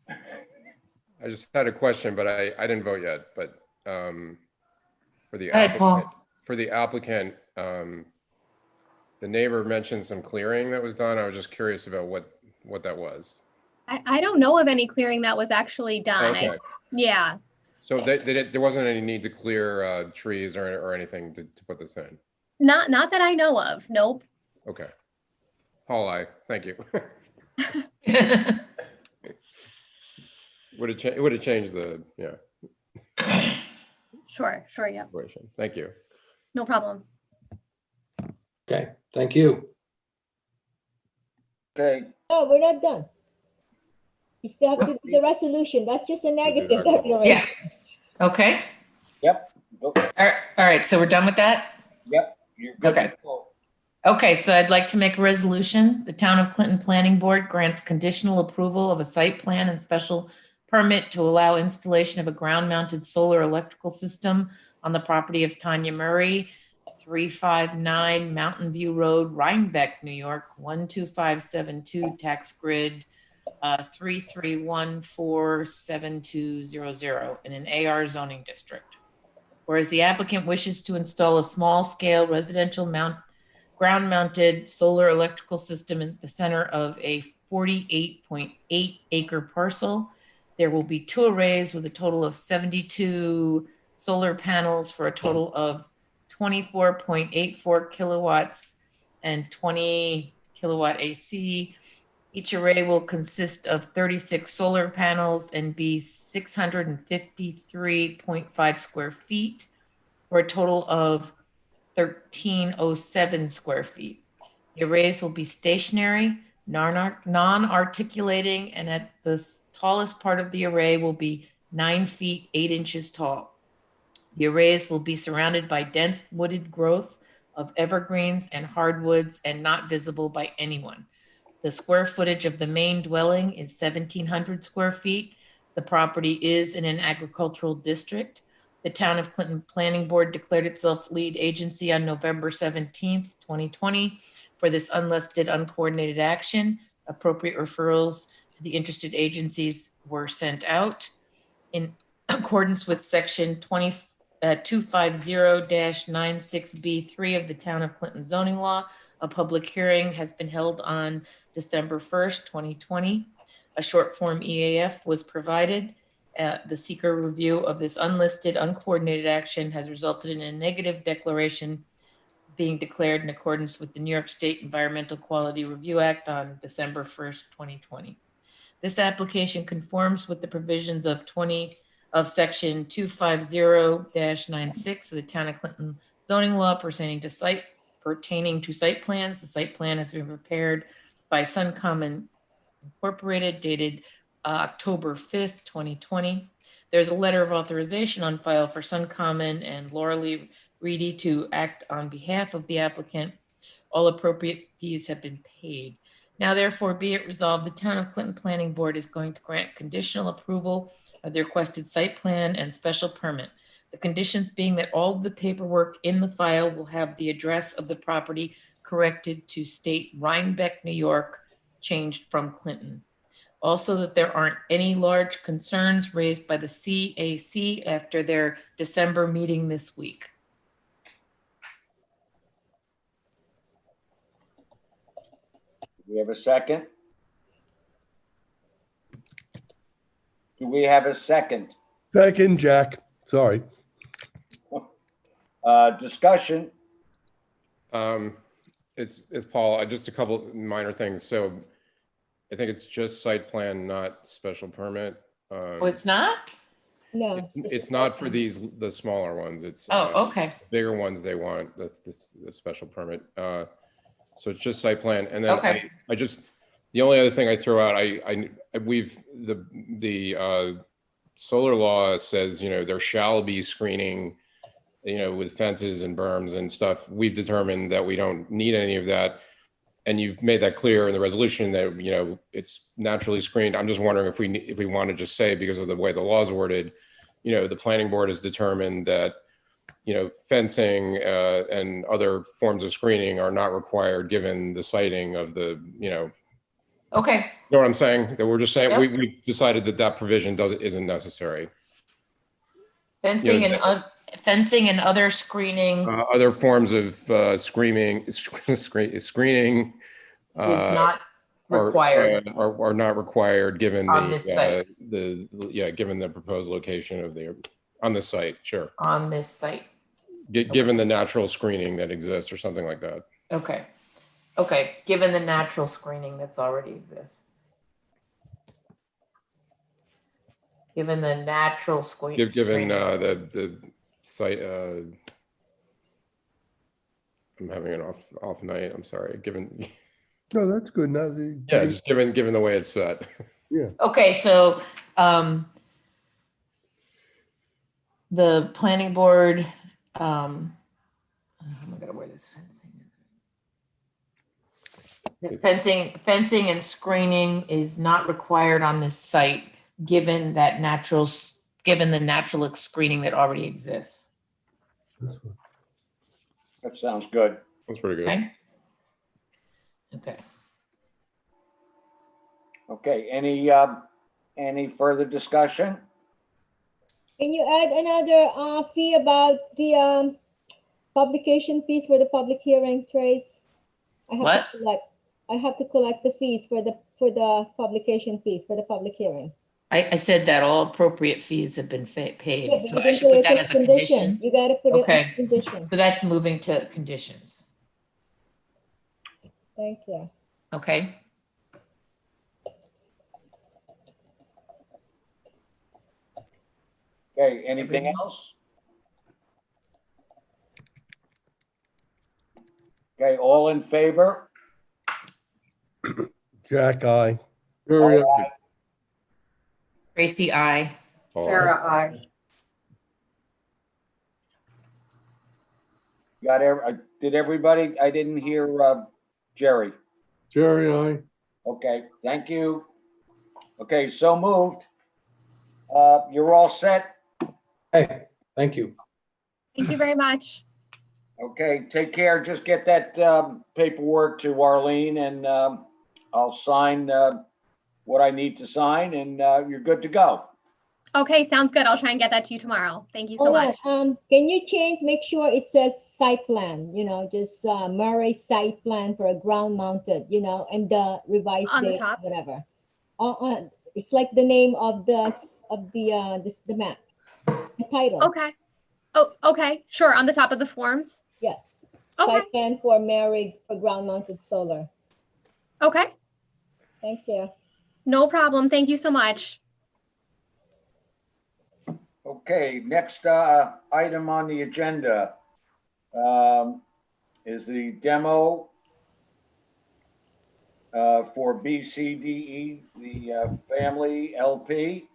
I just had a question, but I didn't vote yet, but for the Go ahead, Paul. applicant, the neighbor mentioned some clearing that was done. I was just curious about what that was. I don't know of any clearing that was actually done. Okay. Yeah. So there wasn't any need to clear trees or anything to put this in? Not that I know of. Nope. Okay. Paul, thank you. It would have changed the, Sure, yeah. situation. Thank you. No problem. Okay, thank you. Okay, No, we're not done. You still have to do the resolution. That's just a negative that. declaration. Yeah. Okay. yep, All right. So we're done with that? yep. You're good. Okay. Okay, so I'd like to make a resolution. The Town of Clinton Planning Board grants conditional approval of a site plan and special permit to allow installation of a ground-mounted solar electrical system on the property of Tanya Murray, 359 Mountain View Road, Rhinebeck, New York, 12572, tax grid 3314720 in an AR zoning district. Whereas the applicant wishes to install a small-scale residential ground-mounted solar electrical system in the center of a 48.8 acre parcel. There will be 2 arrays with a total of 72 solar panels for a total of 24.84 kilowatts and 20 kilowatt AC. Each array will consist of 36 solar panels and be 653.5 square feet for a total of 1,307 square feet. The arrays will be stationary, non-articulating, and at the tallest part of the array will be 9 feet 8 inches tall. The arrays will be surrounded by dense wooded growth of evergreens and hardwoods and not visible by anyone. The square footage of the main dwelling is 1,700 square feet. The property is in an agricultural district. The Town of Clinton Planning Board declared itself lead agency on November 17th, 2020 for this unlisted, uncoordinated action. Appropriate referrals to the interested agencies were sent out. In accordance with section 250-96B3 of the Town of Clinton zoning law, a public hearing has been held on December 1st, 2020. A short form EAF was provided. The seeker review of this unlisted, uncoordinated action has resulted in a negative declaration being declared in accordance with the New York State Environmental Quality Review Act on December 1st, 2020. This application conforms with the provisions of section 250-96 of the Town of Clinton zoning law pertaining to site plans. The site plan has been prepared by Suncommon Incorporated, dated October 5th, 2020. There's a letter of authorization on file for Suncommon and Laura Lee Reedy to act on behalf of the applicant. All appropriate fees have been paid. Now, therefore, be it resolved, the Town of Clinton Planning Board is going to grant conditional approval of the requested site plan and special permit. The conditions being that all of the paperwork in the file will have the address of the property corrected to state Rhinebeck, New York, changed from Clinton. Also, that there aren't any large concerns raised by the CAC after their December meeting this week. Do we have a second? Do we have a second? Second, Jack. Sorry. Discussion. It's Paul, just a couple minor things. So I think it's just site plan, not special permit. Oh, it's not? No. It's not for the smaller ones. It's okay. bigger ones they want. That's the special permit. So it's just site plan. And then Okay. I just, the only other thing I throw out, the solar law says, there shall be screening, with fences and berms and stuff. We've determined that we don't need any of that. And you've made that clear in the resolution that, it's naturally screened. I'm just wondering if we want to just say, because of the way the law is worded, the planning board has determined that, fencing and other forms of screening are not required given the siting of the, Okay. You know what I'm saying? That we're just saying, Yep. we decided that provision isn't necessary. Fencing and other screening Other forms of screening is not required are not required given on this site. Given the proposed location of on the site. Sure. On this site. Given the natural screening that exists or something like that. Okay. Okay. Given the natural screening that's already exists. Given the natural screening. Given the site. I'm having an off night. I'm sorry. Given. No, that's good. Now Just given the way it's set. Yeah. Okay, so the planning board, how am I gonna wear this fencing? The fencing and screening is not required on this site given the natural screening that already exists. That sounds good. That's pretty good. Okay? Okay. Okay, any further discussion? Can you add another fee about the publication fees for the public hearing, Trace? What? I have to collect the fees for the publication fees for the public hearing. I said that all appropriate fees have been Yeah, paid, but so you I didn't should put that it as a condition. You gotta put it as Okay. a condition. So that's moving to conditions, Thank you. okay? Okay, anything else? Okay, all in favor? Jack, aye. Jerry, aye. Tracy, I. All Sarah, right. I. Did everybody, I didn't hear Jerry. Jerry, aye. Okay, thank you. Okay, so moved. You're all set? Hey, thank you. Thank you very much. Okay, take care. Just get that paperwork to Arlene and I'll sign what I need to sign and you're good to go. Okay, sounds good. I'll try and get that to you tomorrow. Thank you so Hold much. on, can you make sure it says site plan, just Murray site plan for a ground mounted, and the revised On the date, top? whatever. It's like the name of the map, the title. Okay. Oh, okay. Sure. On the top of the forms. Yes. Okay. Site plan for Mary for ground mounted solar. Okay. Thank you. No problem. Thank you so much. Okay, next item on the agenda is the demo for BCDE, the family LP.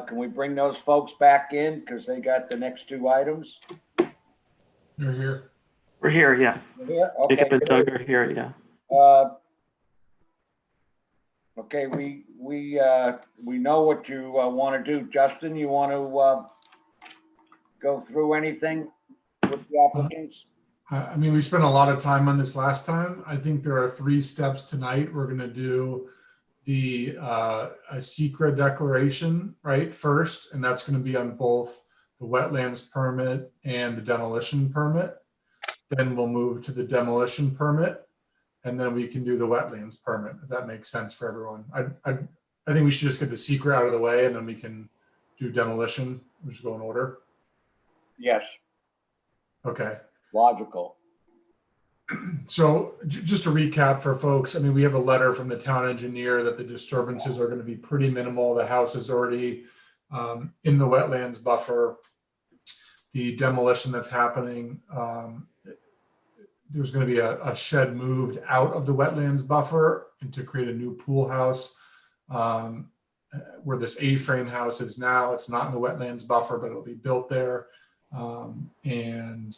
Can we bring those folks back in because they got the next two items? You're here. We're here, yeah. Here? Okay. Jacob and Doug are here, yeah. Okay, we know what you want to do. Justin, you want to go through anything with the applicants? I mean, we spent a lot of time on this last time. I think there are 3 steps tonight. We're going to do the a secret declaration, right, first, and that's going to be on both the wetlands permit and the demolition permit. Then we'll move to the demolition permit, and then we can do the wetlands permit, if that makes sense for everyone. I think we should just get the secret out of the way, and then we can do demolition. We'll just go in order. Yes, Okay. logical. So just to recap for folks, I mean, we have a letter from the town engineer that the disturbances are going to be pretty minimal. The house is already in the wetlands buffer. The demolition that's happening, there's going to be a shed moved out of the wetlands buffer and to create a new pool house where this A-frame house is now. It's not in the wetlands buffer, but it'll be built there. And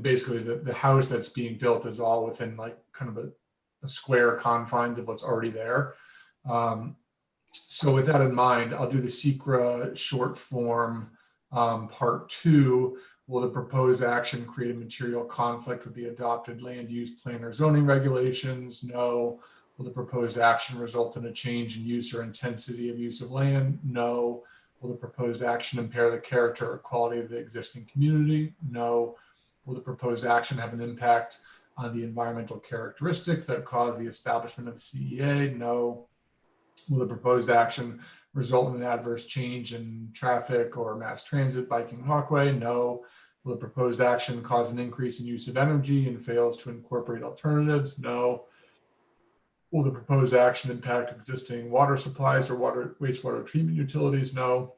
basically the house that's being built is all within like kind of a square confines of what's already there. So with that in mind, I'll do the SECRA short form part 2. Will the proposed action create a material conflict with the adopted land use plan or zoning regulations? No. Will the proposed action result in a change in use or intensity of use of land? No. Will the proposed action impair the character or quality of the existing community? No. Will the proposed action have an impact on the environmental characteristics that cause the establishment of a CEA? No. Will the proposed action result in an adverse change in traffic or mass transit, biking, walkway? No. Will the proposed action cause an increase in use of energy and fails to incorporate alternatives? No. Will the proposed action impact existing water supplies or wastewater treatment utilities? No.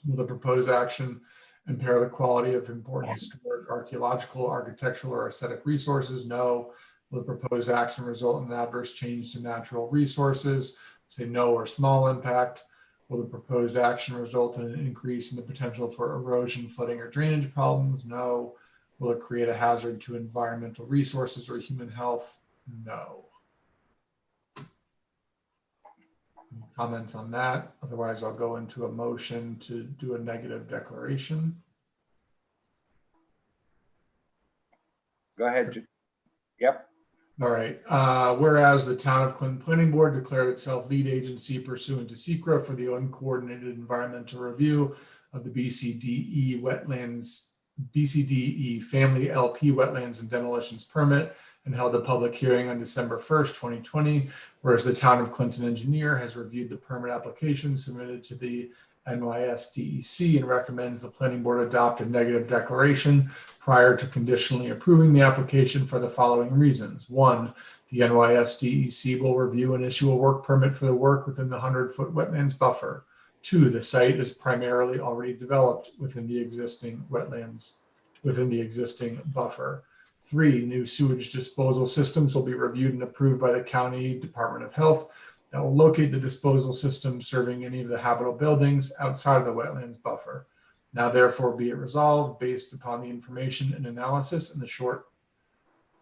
Will the proposed action impair the quality of important historic, archaeological, architectural, or aesthetic resources? No. Will the proposed action result in an adverse change to natural resources? Say no or small impact. Will the proposed action result in an increase in the potential for erosion, flooding, or drainage problems? No. Will it create a hazard to environmental resources or human health? No. comments on that? Otherwise, I'll go into a motion to do a negative declaration. Go ahead. Yep. All right. Whereas the Town of Clinton Planning Board declared itself lead agency pursuant to SECRA for the uncoordinated environmental review of the BCDE wetlands, BCDE Family LP Wetlands and Demolitions Permit, and held a public hearing on December 1st, 2020. Whereas the Town of Clinton engineer has reviewed the permit application submitted to the NYSDEC and recommends the planning board adopt a negative declaration prior to conditionally approving the application for the following reasons. One, the NYSDEC will review and issue a work permit for the work within the 100-foot wetlands buffer. Two, the site is primarily already developed within the existing wetlands, within the existing buffer. Three, new sewage disposal systems will be reviewed and approved by the County Department of Health that will locate the disposal system serving any of the habitable buildings outside of the wetlands buffer. Now therefore be it resolved, based upon the information and analysis in the short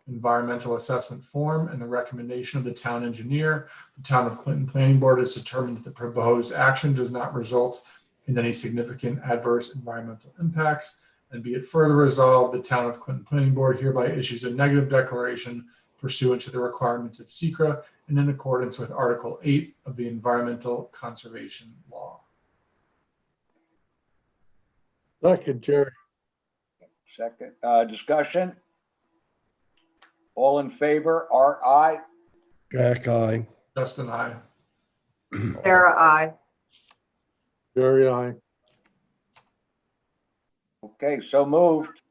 environmental assessment form and the recommendation of the town engineer, the Town of Clinton Planning Board has determined that the proposed action does not result in any significant adverse environmental impacts. And be it further resolved, the Town of Clinton Planning Board hereby issues a negative declaration pursuant to the requirements of SECRA and in accordance with Article 8 of the Environmental Conservation Law. Second, Jerry. Second, discussion. All in favor, Art, aye. Jack, aye. Justin, aye. Sarah, I. Jerry, I. Okay, so moved.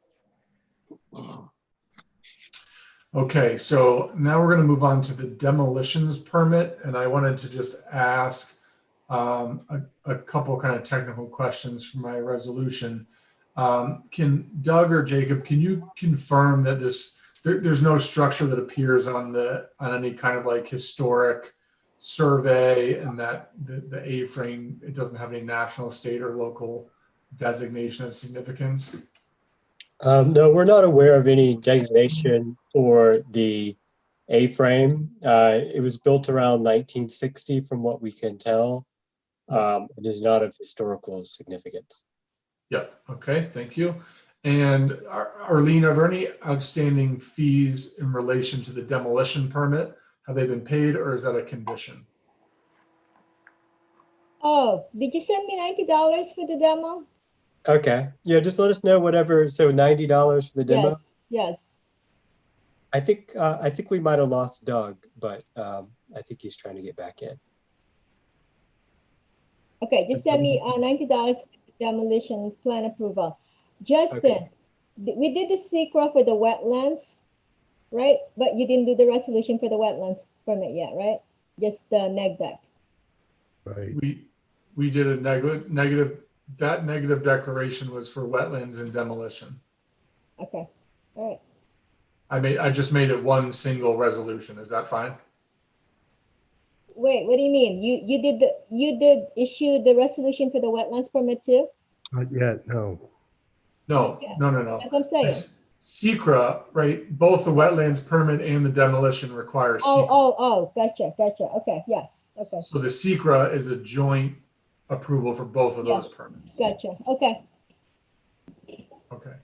Okay, so now we're going to move on to the demolitions permit, and I wanted to just ask a couple kind of technical questions for my resolution. Can Doug or Jacob, can you confirm that there's no structure that appears on any kind of like historic survey, and that the A-frame, it doesn't have any national, state, or local designation of significance? No, we're not aware of any designation for the A-frame. It was built around 1960 from what we can tell. It is not of historical significance. Yeah, okay, thank you. And Arlene, are there any outstanding fees in relation to the demolition permit? Have they been paid, or is that a condition? Oh, did you send me $90 for the demo? Okay, yeah, just let us know whatever. So $90 for the demo. Yes. I think we might have lost Doug, but I think he's trying to get back in. Okay, just send me $90 for the demolition plan approval. Justin, Okay. we did the SECRA for the wetlands, right? But you didn't do the resolution for the wetlands permit yet, right? Just the neg deck. Right. We did a negative. That negative declaration was for wetlands and demolition. Okay, all right. I just made it one single resolution. Is that fine? Wait, what do you mean? You did issue the resolution for the wetlands permit too? Not yet, no. No. That's what I'm saying. SECRA, right? Both the wetlands permit and the demolition require SECRA. Oh, gotcha. Okay, yes, okay, So the SECRA is a joint approval for both of those permits. gotcha, okay. Okay.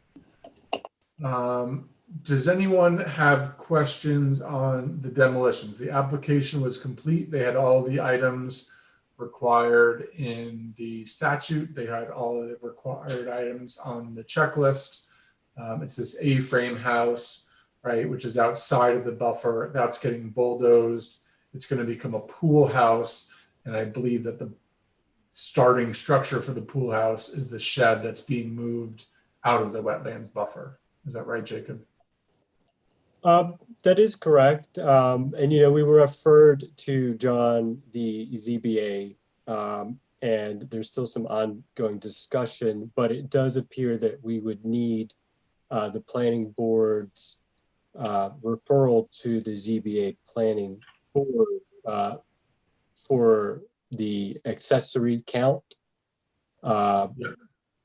Does anyone have questions on the demolitions? The application was complete. They had all the items required in the statute. They had all the required items on the checklist. It's this A-frame house, right, which is outside of the buffer. That's getting bulldozed. It's going to become a pool house. And I believe that the starting structure for the pool house is the shed that's being moved out of the wetlands buffer. Is that right, Jacob? That is correct. And, we were referred to John, the ZBA, and there's still some ongoing discussion, but it does appear that we would need the planning board's referral to the ZBA planning board for the accessory count, the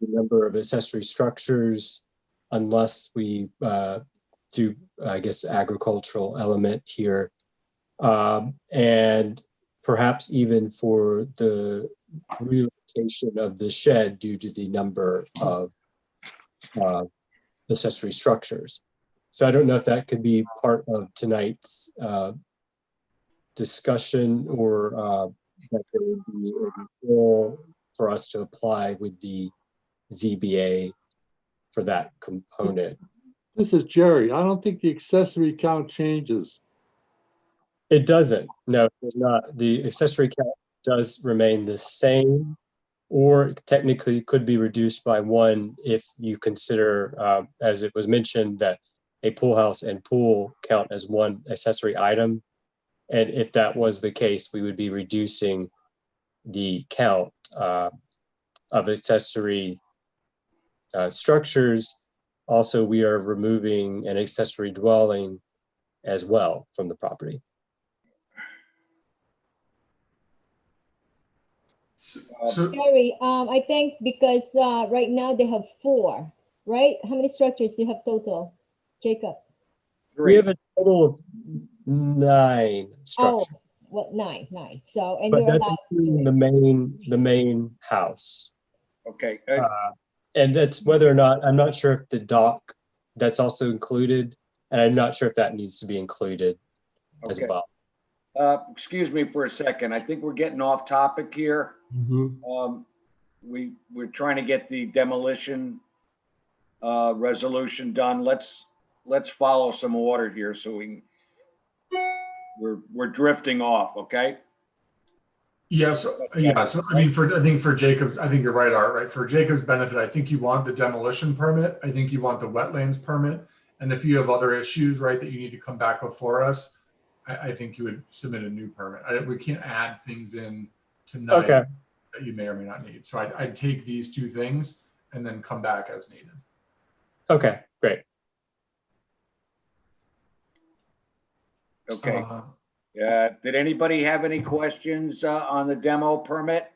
number of accessory structures, unless we do, I guess, agricultural element here. And perhaps even for the relocation of the shed due to the number of accessory structures. So I don't know if that could be part of tonight's discussion, or that there would be a role for us to apply with the ZBA for that component. This is Jerry. I don't think the accessory count changes. It doesn't. No, it does not. The accessory count does remain the same, or technically could be reduced by one if you consider, as it was mentioned, that a pool house and pool count as one accessory item. And if that was the case, we would be reducing the count of accessory structures. Also, we are removing an accessory dwelling as well from the property. So Jerry, I think because right now they have 4, right? How many structures do you have total, Jacob? We have a total of 9 Oh, structures, what, 9. So, and but you're that's allowed including the main house. Okay, And that's whether or not, I'm not sure if the dock, that's also included, and I'm not sure if that needs to be included as Okay. well. excuse me for a second. I think we're getting off topic here. We're trying to get the demolition resolution done. Let's follow some order here so we're drifting off, okay? Yes, yeah, so I mean, I think for Jacob's, I think you're right, Art, right? For Jacob's benefit, I think you want the demolition permit. I think you want the wetlands permit. And if you have other issues, right, that you need to come back before us, I think you would submit a new permit. We can't add things in tonight Okay. that you may or may not need. So I'd take these 2 things and then come back as needed. Okay, great. Okay. Did anybody have any questions on the demo permit?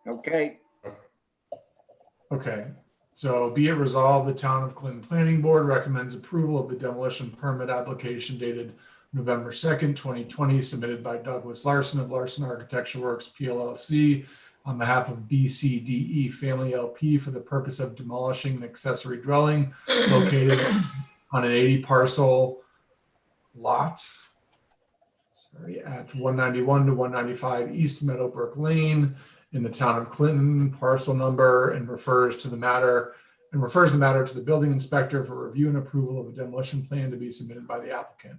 Okay, Okay, so be it resolved, the Town of Clinton Planning Board recommends approval of the demolition permit application dated November 2nd, 2020, submitted by Douglas Larson of Larson Architecture Works PLLC on behalf of BCDE Family LP for the purpose of demolishing an accessory dwelling located on an 80 parcel lot, at 191 to 195 East Meadowbrook Lane in the town of Clinton, parcel number, and refers the matter to the building inspector for review and approval of a demolition plan to be submitted by the applicant.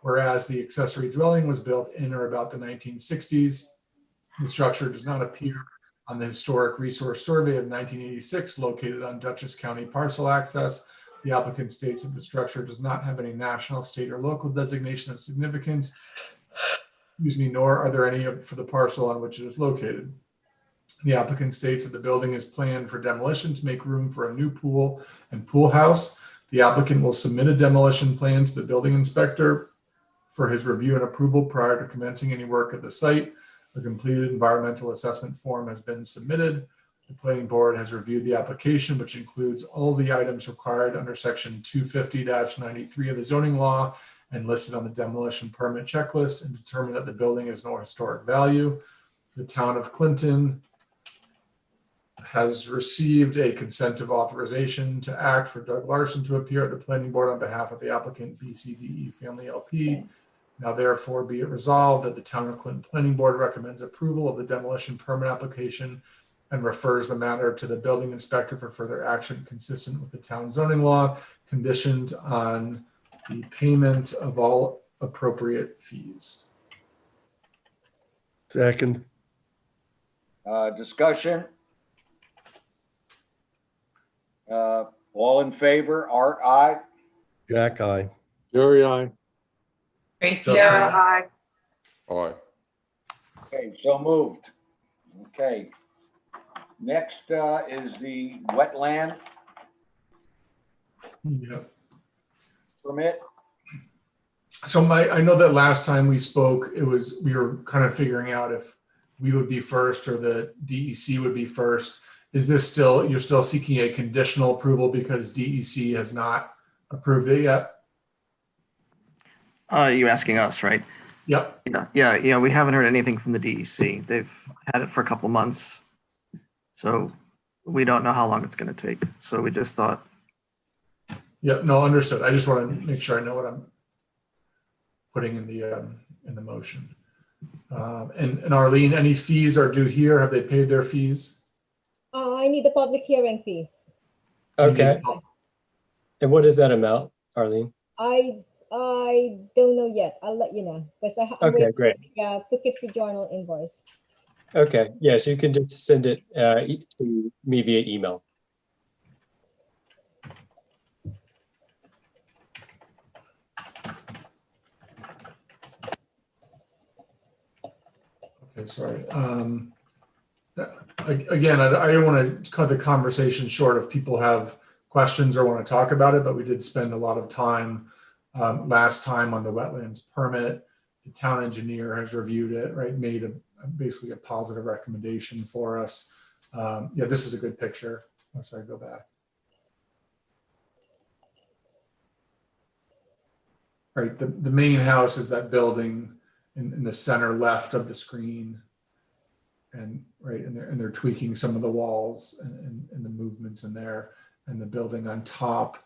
Whereas the accessory dwelling was built in or about the 1960s, the structure does not appear on the Historic Resource Survey of 1986 located on Dutchess County parcel access. The applicant states that the structure does not have any national, state, or local designation of significance, nor are there any for the parcel on which it is located. The applicant states that the building is planned for demolition to make room for a new pool and pool house. The applicant will submit a demolition plan to the building inspector for his review and approval prior to commencing any work at the site. A completed environmental assessment form has been submitted. The planning board has reviewed the application, which includes all the items required under section 250-93 of the zoning law and listed on the demolition permit checklist, and determined that the building has no historic value. The town of Clinton has received a consent of authorization to act for Doug Larson to appear at the planning board on behalf of the applicant BCDE Family LP. Now therefore be it resolved that the town of Clinton Planning Board recommends approval of the demolition permit application and refers the matter to the building inspector for further action consistent with the town zoning law, conditioned on the payment of all appropriate fees. Second. discussion? All in favor? Art, aye. Jack, aye. Jerry, I. Tracy, Sarah, aye. aye. Aye. Okay, so moved. Okay. Next is the wetland Yep. permit. So I know that last time we spoke, we were kind of figuring out if we would be first or the DEC would be first. Is this still, you're still seeking a conditional approval because DEC has not approved it yet? You asking us, right? Yep. Yeah, we haven't heard anything from the DEC. They've had it for a couple months. So we don't know how long it's going to take. So we just thought, Yep. No, understood. I just want to make sure I know what I'm putting in the motion. And Arlene, any fees are due here? Have they paid their fees? I need the public hearing fees. Okay. And what is that amount, Arlene? I don't know yet. I'll let you know because I'm Okay, waiting for great. the Poughkeepsie Journal invoice. Okay, yeah, so you can just send it to me via email. Okay, sorry. Again, I don't want to cut the conversation short if people have questions or want to talk about it, but we did spend a lot of time last time on the wetlands permit. The town engineer has reviewed it, right? Made basically a positive recommendation for us. Yeah, this is a good picture. Oh, sorry, go back. Right, the main house is that building in the center left of the screen, and right, and they're tweaking some of the walls and the movements in there, and the building on top.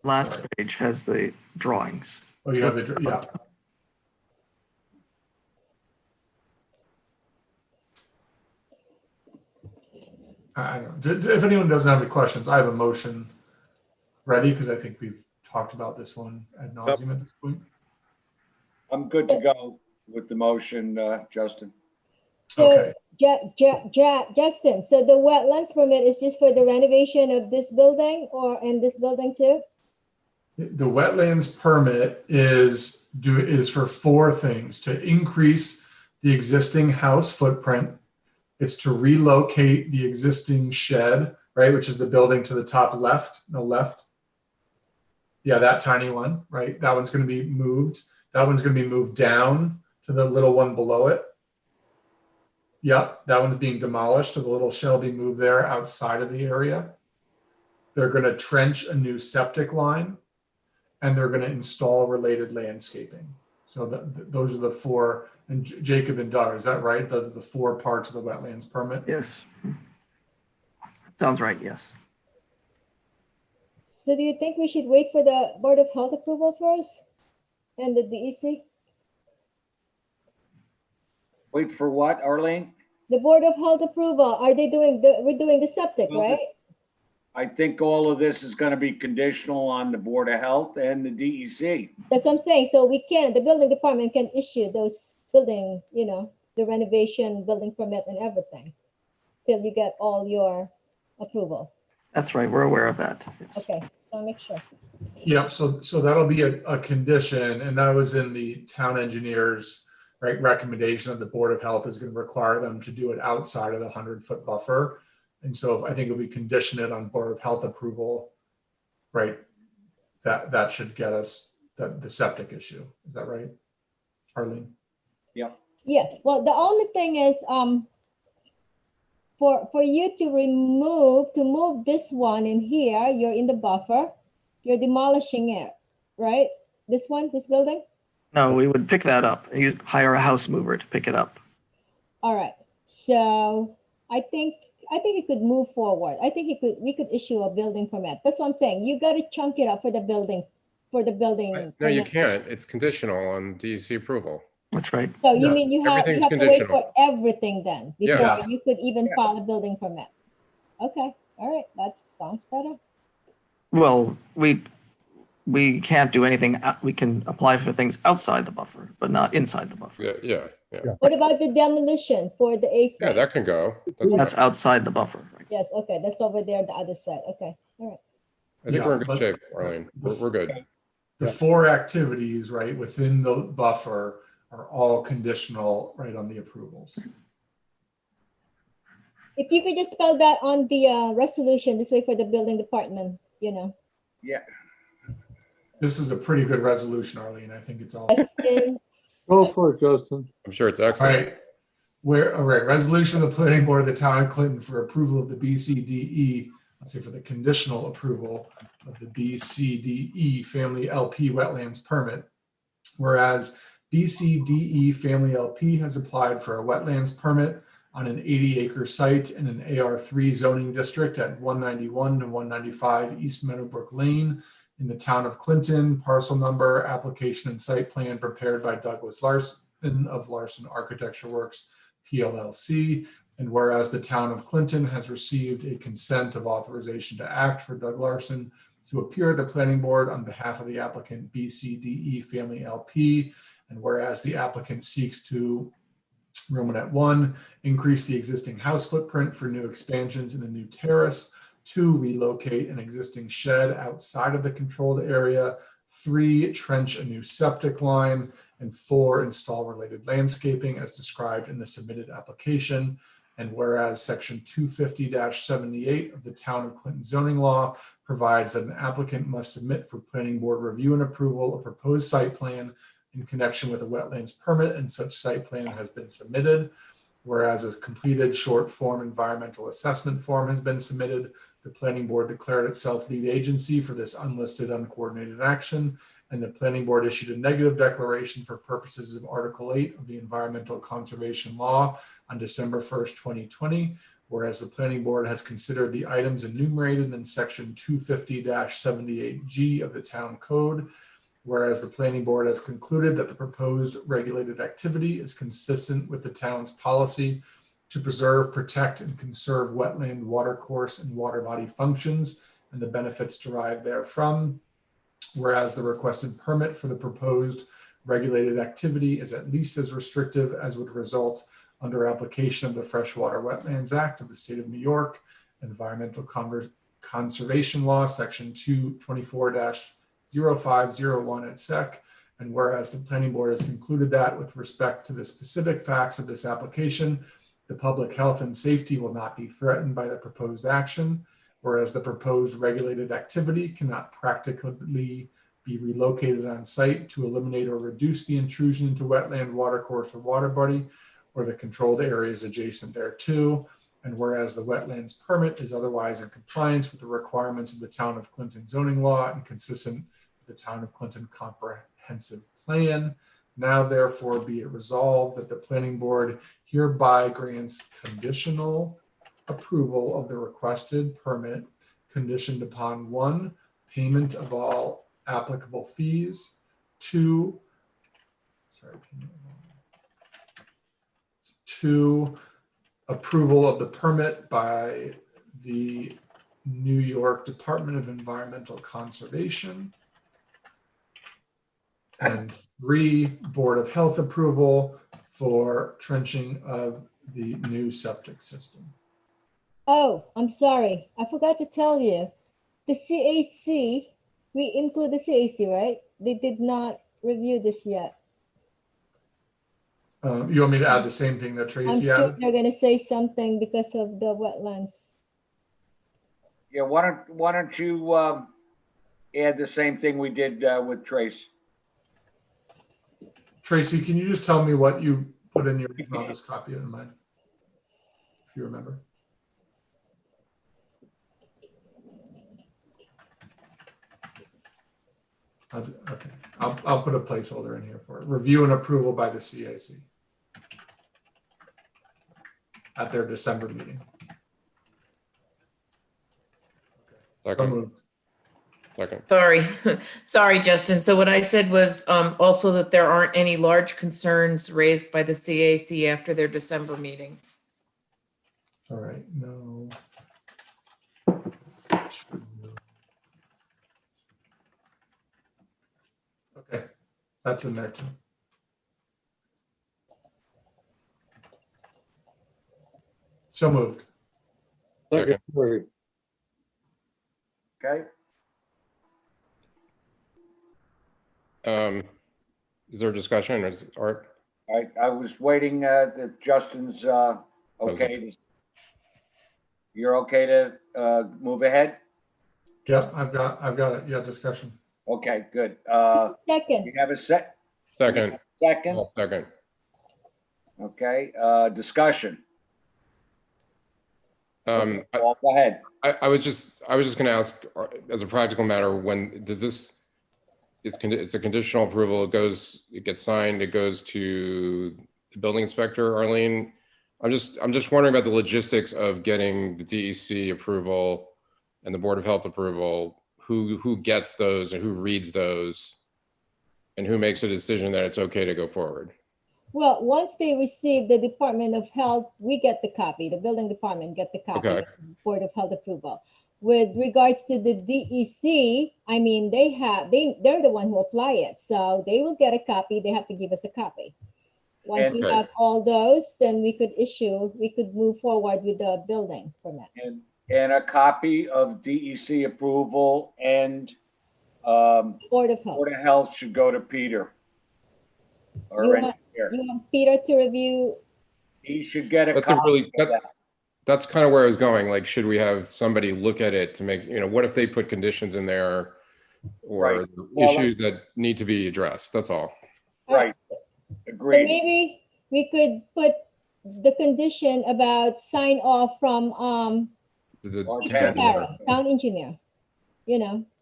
last page has the drawings. Oh, you have the, yeah. I don't know. If anyone doesn't have any questions, I have a motion ready because I think we've talked about this one ad nauseum at this point. I'm good to go with the motion, Justin. So, Okay. Justin, so the wetlands permit is just for the renovation of this building or in this building too? The wetlands permit is for four things: to increase the existing house footprint. It's to relocate the existing shed, right, which is the building to the top left, no left. Yeah, that tiny one, right? That one's going to be moved. That one's going to be moved down to the little one below it. Yep, that one's being demolished. So the little shed will be moved there outside of the area. They're going to trench a new septic line, and they're going to install related landscaping. So those are the four. And Jacob and Doug, is that right? Those are the four parts of the wetlands permit? Yes. Sounds right, yes. So do you think we should wait for the Board of Health approval first and the DEC? Wait for what, Arlene? The Board of Health approval, are they doing we're doing the septic, right? I think all of this is gonna be conditional on the Board of Health and the DEC. That's what I'm saying. So the building department can issue those building, the renovation, building permit and everything till you get all your approval. That's right. We're aware of that. Yes. Okay, so I'll make sure. Yep, so that'll be a condition, and that was in the town engineer's recommendation that the Board of Health is going to require them to do it outside of the 100-foot buffer. And so I think if we condition it on Board of Health approval, right, that should get us the septic issue. Is that right, Arlene? Yep. Yeah, well, the only thing is, for you to move this one in here, you're in the buffer, you're demolishing it, right? This building? No, we would pick that up. You hire a house mover to pick it up. All right, so I think it could move forward. I think we could issue a building permit. That's what I'm saying. You got to chunk it up for the building. No, you can't. It's conditional on DEC approval. That's right. So you mean you have to wait conditional. for everything then before Yes. you could even file a building permit? Okay, all right, that sounds better. Well, we can't do anything. We can apply for things outside the buffer, but not inside the buffer. Yeah. What about the demolition for the A-frame? Yeah, that can go. That's outside the buffer. Right? Yes, okay, that's over there, the other side. Okay, all right. I think we're in but good shape, Arlene. We're good. The four activities, right, within the buffer are all conditional, right, on the approvals. If you could just spell that on the resolution, this way for the building department, Yeah. This is a pretty good resolution, Arlene. I think it's all. Justin, Go for it, Justin. I'm sure it's All excellent. right. Resolution of the planning board of the town of Clinton for approval of the BCDE for the conditional approval of the BCDE Family LP Wetlands Permit. Whereas BCDE Family LP has applied for a wetlands permit on an 80-acre site in an AR3 zoning district at 191 to 195 East Meadowbrook Lane in the town of Clinton, parcel number, application and site plan prepared by Douglas Larson of Larson Architecture Works, PLLC. And whereas the town of Clinton has received a consent of authorization to act for Doug Larson to appear at the planning board on behalf of the applicant BCDE Family LP. And whereas the applicant seeks to, Romanet 1, increase the existing house footprint for new expansions in a new terrace, 2, relocate an existing shed outside of the controlled area, 3, trench a new septic line, and 4, install related landscaping as described in the submitted application. And whereas section 250-78 of the town of Clinton zoning law provides that an applicant must submit for planning board review and approval a proposed site plan in connection with a wetlands permit, and such site plan has been submitted. Whereas a completed short form environmental assessment form has been submitted, the planning board declared itself lead agency for this unlisted uncoordinated action, and the planning board issued a negative declaration for purposes of Article 8 of the Environmental Conservation Law on December 1st, 2020, whereas the planning board has considered the items enumerated in section 250-78G of the town code, whereas the planning board has concluded that the proposed regulated activity is consistent with the town's policy to preserve, protect, and conserve wetland, watercourse, and water body functions and the benefits derived therefrom. Whereas the requested permit for the proposed regulated activity is at least as restrictive as would result under application of the Freshwater Wetlands Act of the State of New York, Environmental Conservation Law, Section 224-0501 et sec. And whereas the planning board has concluded that with respect to the specific facts of this application, the public health and safety will not be threatened by the proposed action, whereas the proposed regulated activity cannot practically be relocated on site to eliminate or reduce the intrusion into wetland, watercourse, or water body, or the controlled areas adjacent thereto. And whereas the wetlands permit is otherwise in compliance with the requirements of the town of Clinton zoning law and consistent with the town of Clinton comprehensive plan, now therefore be it resolved that the planning board hereby grants conditional approval of the requested permit conditioned upon 1, payment of all applicable fees, 2, approval of the permit by the New York Department of Environmental Conservation, and 3, Board of Health approval for trenching of the new septic system. Oh, I'm sorry. I forgot to tell you. The CAC, we include the CAC, right? They did not review this yet. You want me to add the same thing that I'm Tracy sure added? they're gonna say something because of the wetlands. Yeah, why don't you add the same thing we did with Trace? Tracy, can you just tell me what you put in your email? I'll just copy it in mine, if you remember. Okay, I'll put a placeholder in here for it. Review and approval by the CAC at their December meeting. So Second. moved. Second. Sorry, Justin. So what I said was also that there aren't any large concerns raised by the CAC after their December meeting. All right, no. Okay, that's in there too. So moved. Second. Okay, Is there discussion or is Art? I was waiting if Justin's okay. You're okay to move ahead? Yeah, I've got it. Yeah, discussion. Okay, good. Second, We have a Second. second? I'll second. Okay, discussion. Paul, go ahead. I was just going to ask, as a practical matter, when does this? It's a conditional approval. It gets signed. It goes to the building inspector, Arlene. I'm just wondering about the logistics of getting the DEC approval and the Board of Health approval. Who gets those and who reads those, and who makes a decision that it's okay to go forward? Well, once they receive the Department of Health, we get the copy, the building department get the copy, Okay. Board of Health approval. With regards to the DEC, I mean, they're the one who apply it. So they will get a copy, they have to give us a copy. Once we Okay. have all those, then we could move forward with the building permit. And a copy of DEC approval and Board of Health. Board of Health should go to Peter. You Or want, engineer. you want Peter to review? He should get a That's a copy really of that. that's kind of where I was going. Like, should we have somebody look at it to make, what if they put conditions in there or Right. Well, issues that need to be addressed? That's all. Right. So Agreed. maybe we could put the condition about sign off from The Okay. town engineer,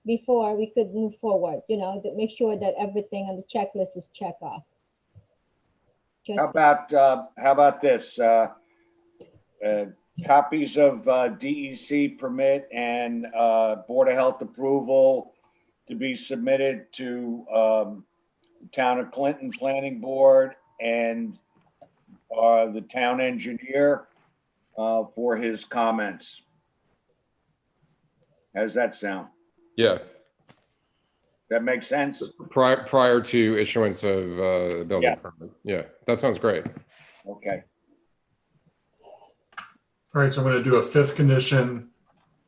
before we could move forward, to make sure that everything on the checklist is checked off. How about this? Copies of DEC permit and Board of Health approval to be submitted to Town of Clinton Planning Board and the town engineer for his comments. How does that sound? Yeah. That makes sense? Prior to issuance of building Yeah. permit. Yeah, that sounds great. Okay. All right, so I'm going to do a fifth condition,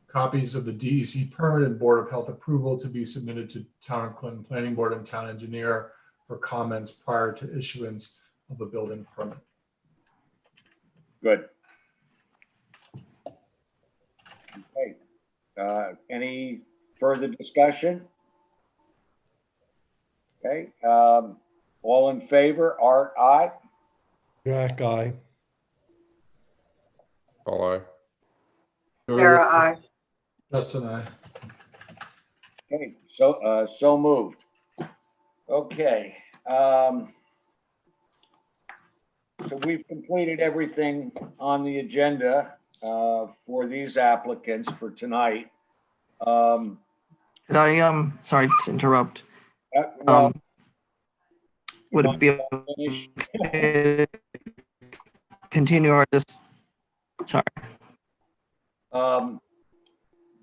copies of the DEC permit and Board of Health approval to be submitted to Town of Clinton Planning Board and Town Engineer for comments prior to issuance of a building permit. Good. Okay. Any further discussion? Okay. All in favor? Art, aye. Jack, aye. All aye. Sarah, I. Justin, I. Okay, so moved. Okay. So we've completed everything on the agenda for these applicants for tonight. Could I, sorry to interrupt. Well, Would it be finish. okay to continue our sorry.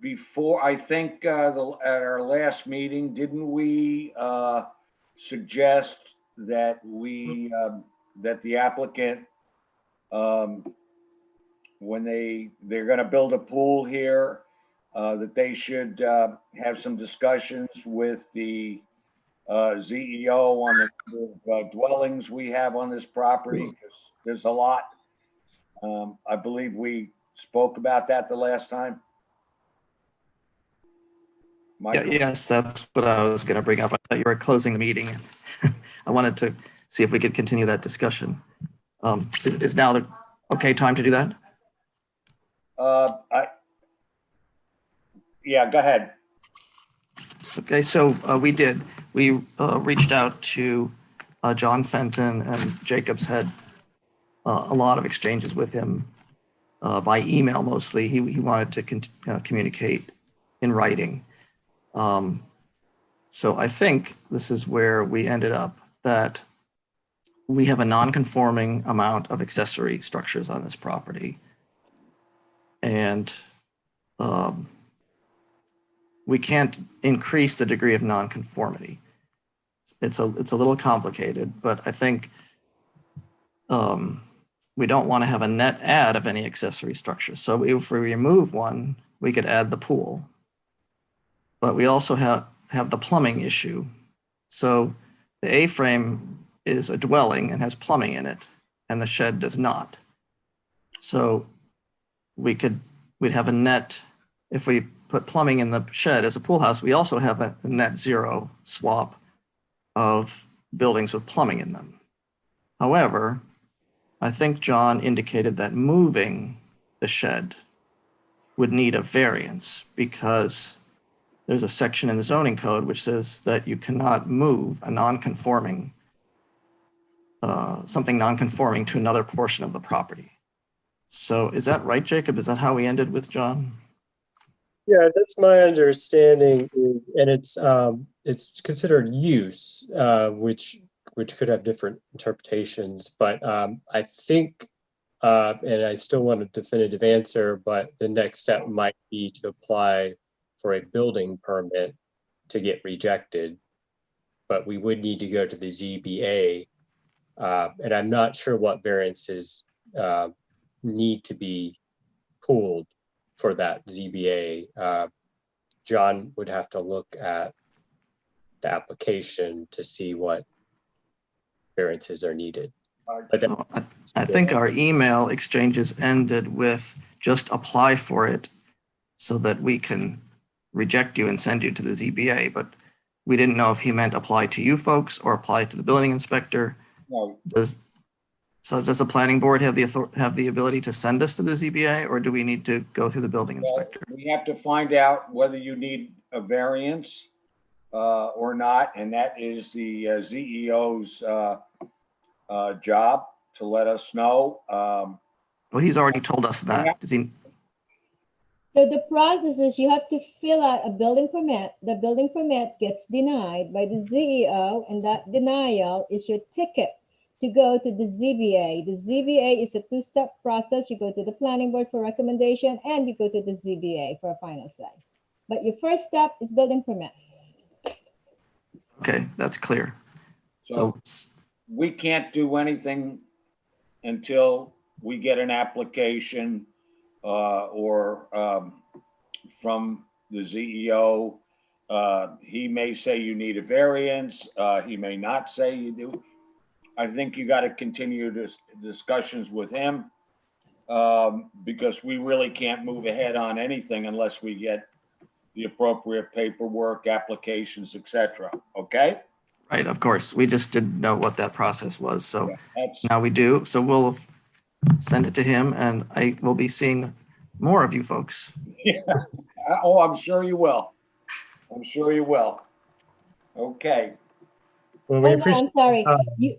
Before, I think at our last meeting, didn't we suggest that that the applicant, when they're going to build a pool here, that they should have some discussions with the ZEO on the number of dwellings we have on this property, because there's a lot. I believe we spoke about that the last time. Michael? Yes, that's what I was going to bring up. I thought you were closing the meeting. I wanted to see if we could continue that discussion. Is now the okay time to do that? Yeah, go ahead. Okay, so we reached out to John Fenton, and Jacobs had a lot of exchanges with him by email mostly. He wanted to communicate in writing. So I think this is where we ended up, that we have a non-conforming amount of accessory structures on this property. And we can't increase the degree of non-conformity. It's a little complicated, but I think we don't want to have a net add of any accessory structure. So if we remove one, we could add the pool. But we also have the plumbing issue. So the A-frame is a dwelling and has plumbing in it, and the shed does not. So we'd have a net, if we put plumbing in the shed as a pool house, we also have a net zero swap of buildings with plumbing in them. However, I think John indicated that moving the shed would need a variance because there's a section in the zoning code which says that you cannot move a non-conforming, something non-conforming to another portion of the property. So is that right, Jacob? Is that how we ended with John? Yeah, that's my understanding, and it's considered use, which could have different interpretations. But I think, and I still want a definitive answer, but the next step might be to apply for a building permit to get rejected. But we would need to go to the ZBA, and I'm not sure what variances need to be pulled for that ZBA. John would have to look at the application to see what variances are needed. But So I think our email exchanges ended with just apply for it so that we can reject you and send you to the ZBA. But we didn't know if he meant apply to you folks or apply to the building inspector. No, Does the planning board have the ability to send us to the ZBA, or do we need to go through the building well, inspector? we have to find out whether you need a variance or not, and that is the ZEO's job to let us know. Well, he's already told us that. Does he? So the process is you have to fill out a building permit. The building permit gets denied by the ZEO, and that denial is your ticket to go to the ZBA. The ZBA is a two-step process. You go to the planning board for recommendation, and you go to the ZBA for a final say. But your first step is building permit. Okay, that's clear. So we can't do anything until we get an application or from the ZEO. He may say you need a variance. He may not say you do. I think you got to continue discussions with him because we really can't move ahead on anything unless we get the appropriate paperwork, applications, etc. Okay? Right, of course. We just didn't know what that process was. So That's, now we do. So we'll send it to him, and I will be seeing more of you folks. yeah. Oh, I'm sure you will. I'm sure you will. Okay. well, we Oh, no, appreciate. I'm sorry. you.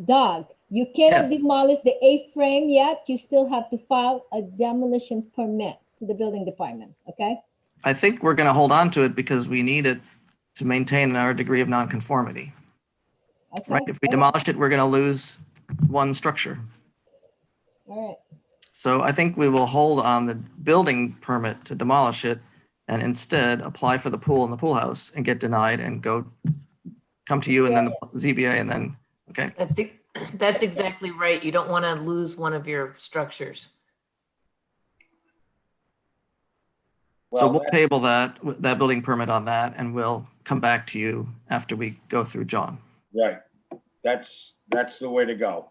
Doug, you cannot Yes. demolish the A-frame yet. You still have to file a demolition permit to the building department, okay? I think we're going to hold on to it because we need it to maintain our degree of nonconformity. Okay, Right? If we all right, demolish it, we're going to lose one structure. all right. So I think we will hold on the building permit to demolish it and instead apply for the pool in the pool house and get denied and come to you and then the ZBA and then, okay. That's exactly right. You don't want to lose one of your structures. So Well, we'll table that building permit on that and we'll come back to you after we go through John. right. That's the way to go.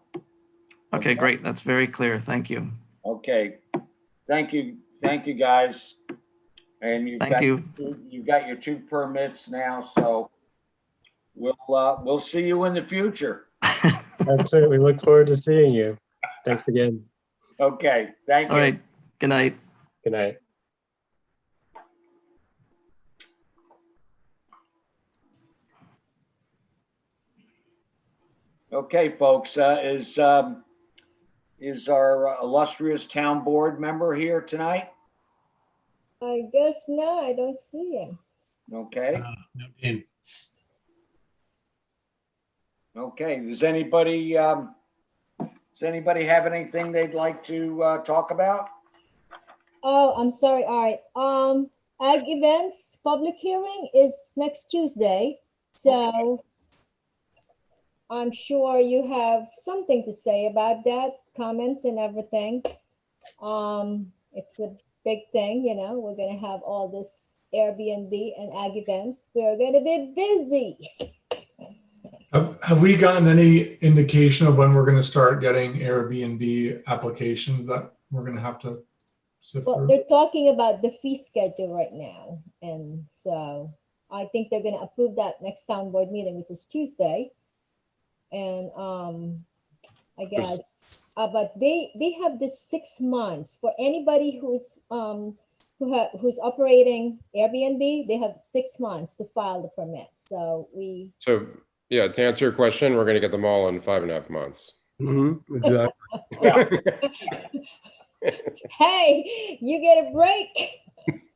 Okay, great. That's very clear. Thank you. Okay. Thank you, guys. And Thank you. You've got your 2 permits now, so we'll see you in the future. That's it. We look forward to seeing you. Thanks again. Okay, thank you. All right. Good night. Good night. Okay, folks, is our illustrious town board member here tonight? I guess no, I don't see him. Okay, No name. okay. Does anybody have anything they'd like to talk about? Oh, I'm sorry. All right. Ag events public hearing is next Tuesday. So I'm sure you have something to say about that, comments and everything. It's a big thing, you know, we're gonna have all this Airbnb and ag events. We're gonna be busy. Have we gotten any indication of when we're going to start getting Airbnb applications that we're going to have to sift Well, through? they're talking about the fee schedule right now. And so I think they're gonna approve that next town board meeting, which is Tuesday. And I guess But they have this 6 months for anybody who's who's operating Airbnb. They have 6 months to file the permit. So So, yeah, to answer your question, we're gonna get them all in 5.5 months. Exactly. Hey, you get a break.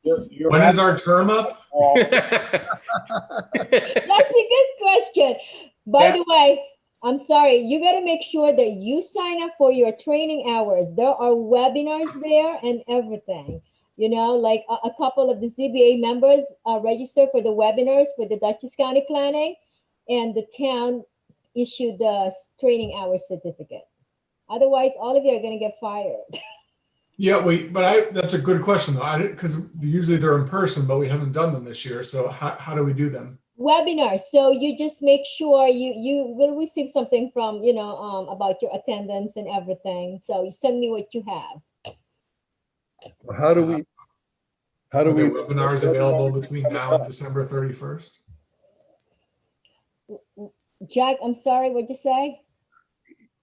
When is our term up? That's a good question. By the way, I'm sorry, you got to make sure that you sign up for your training hours. There are webinars there and everything. You know, like a couple of the ZBA members registered for the webinars for the Dutchess County Planning, and the town issued the training hours certificate. Otherwise, all of you are going to get fired. Yeah, that's a good question though. Because usually they're in person, but we haven't done them this year. So how do we do them? Webinars. So you just make sure you will receive something from, about your attendance and everything. So you send me what you have. How do we? How do Are there we? webinars available between now and December 31st? Jack, I'm sorry, what'd you say?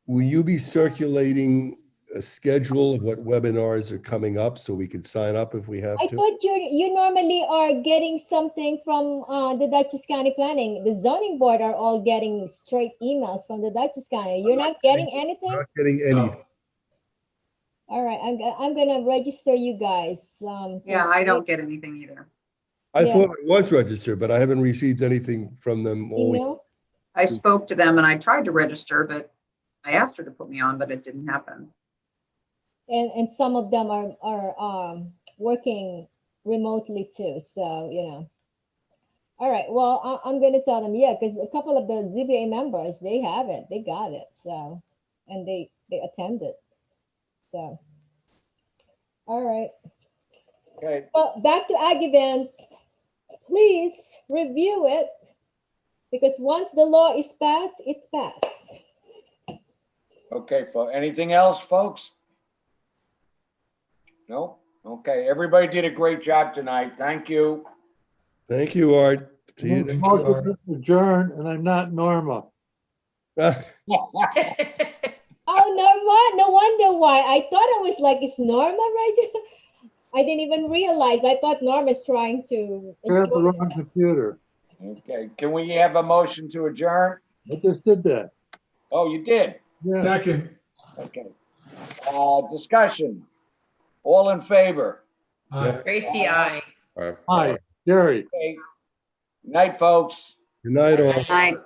Will you be circulating a schedule of what webinars are coming up so we can sign up if we have I to? thought you normally are getting something from the Dutchess County Planning. The zoning board are all getting straight emails from the Dutchess County. You're not getting anything? Not getting anything. All right, I'm gonna register you guys. Yeah, I don't get anything either. I Yeah. thought it was registered, but I haven't received anything from them all week. Email? I spoke to them and I tried to register, but I asked her to put me on, but it didn't happen. And some of them are working remotely too, so all right, well, I'm gonna tell them, yeah, because a couple of the ZBA members, they have it, they got it, so, and they attended, so. All right, Okay, well, back to ag events. Please review it, because once the law is passed, it's passed. okay, anything else, folks? No? Okay, everybody did a great job tonight. Thank you. Thank you, Art. See you next Motion to adjourn, and I'm not Norma. Oh, Norma, no wonder why. I thought it was like, it's Norma, right? I didn't even realize. I thought Norma's trying to. I have the wrong computer. Okay, can we have a motion to adjourn? I just did that. Oh, you did? Yeah. Second. Okay. Discussion. All in favor? Gracie, aye. Hi, Jerry. Okay. Night, folks. Good night, all. Night.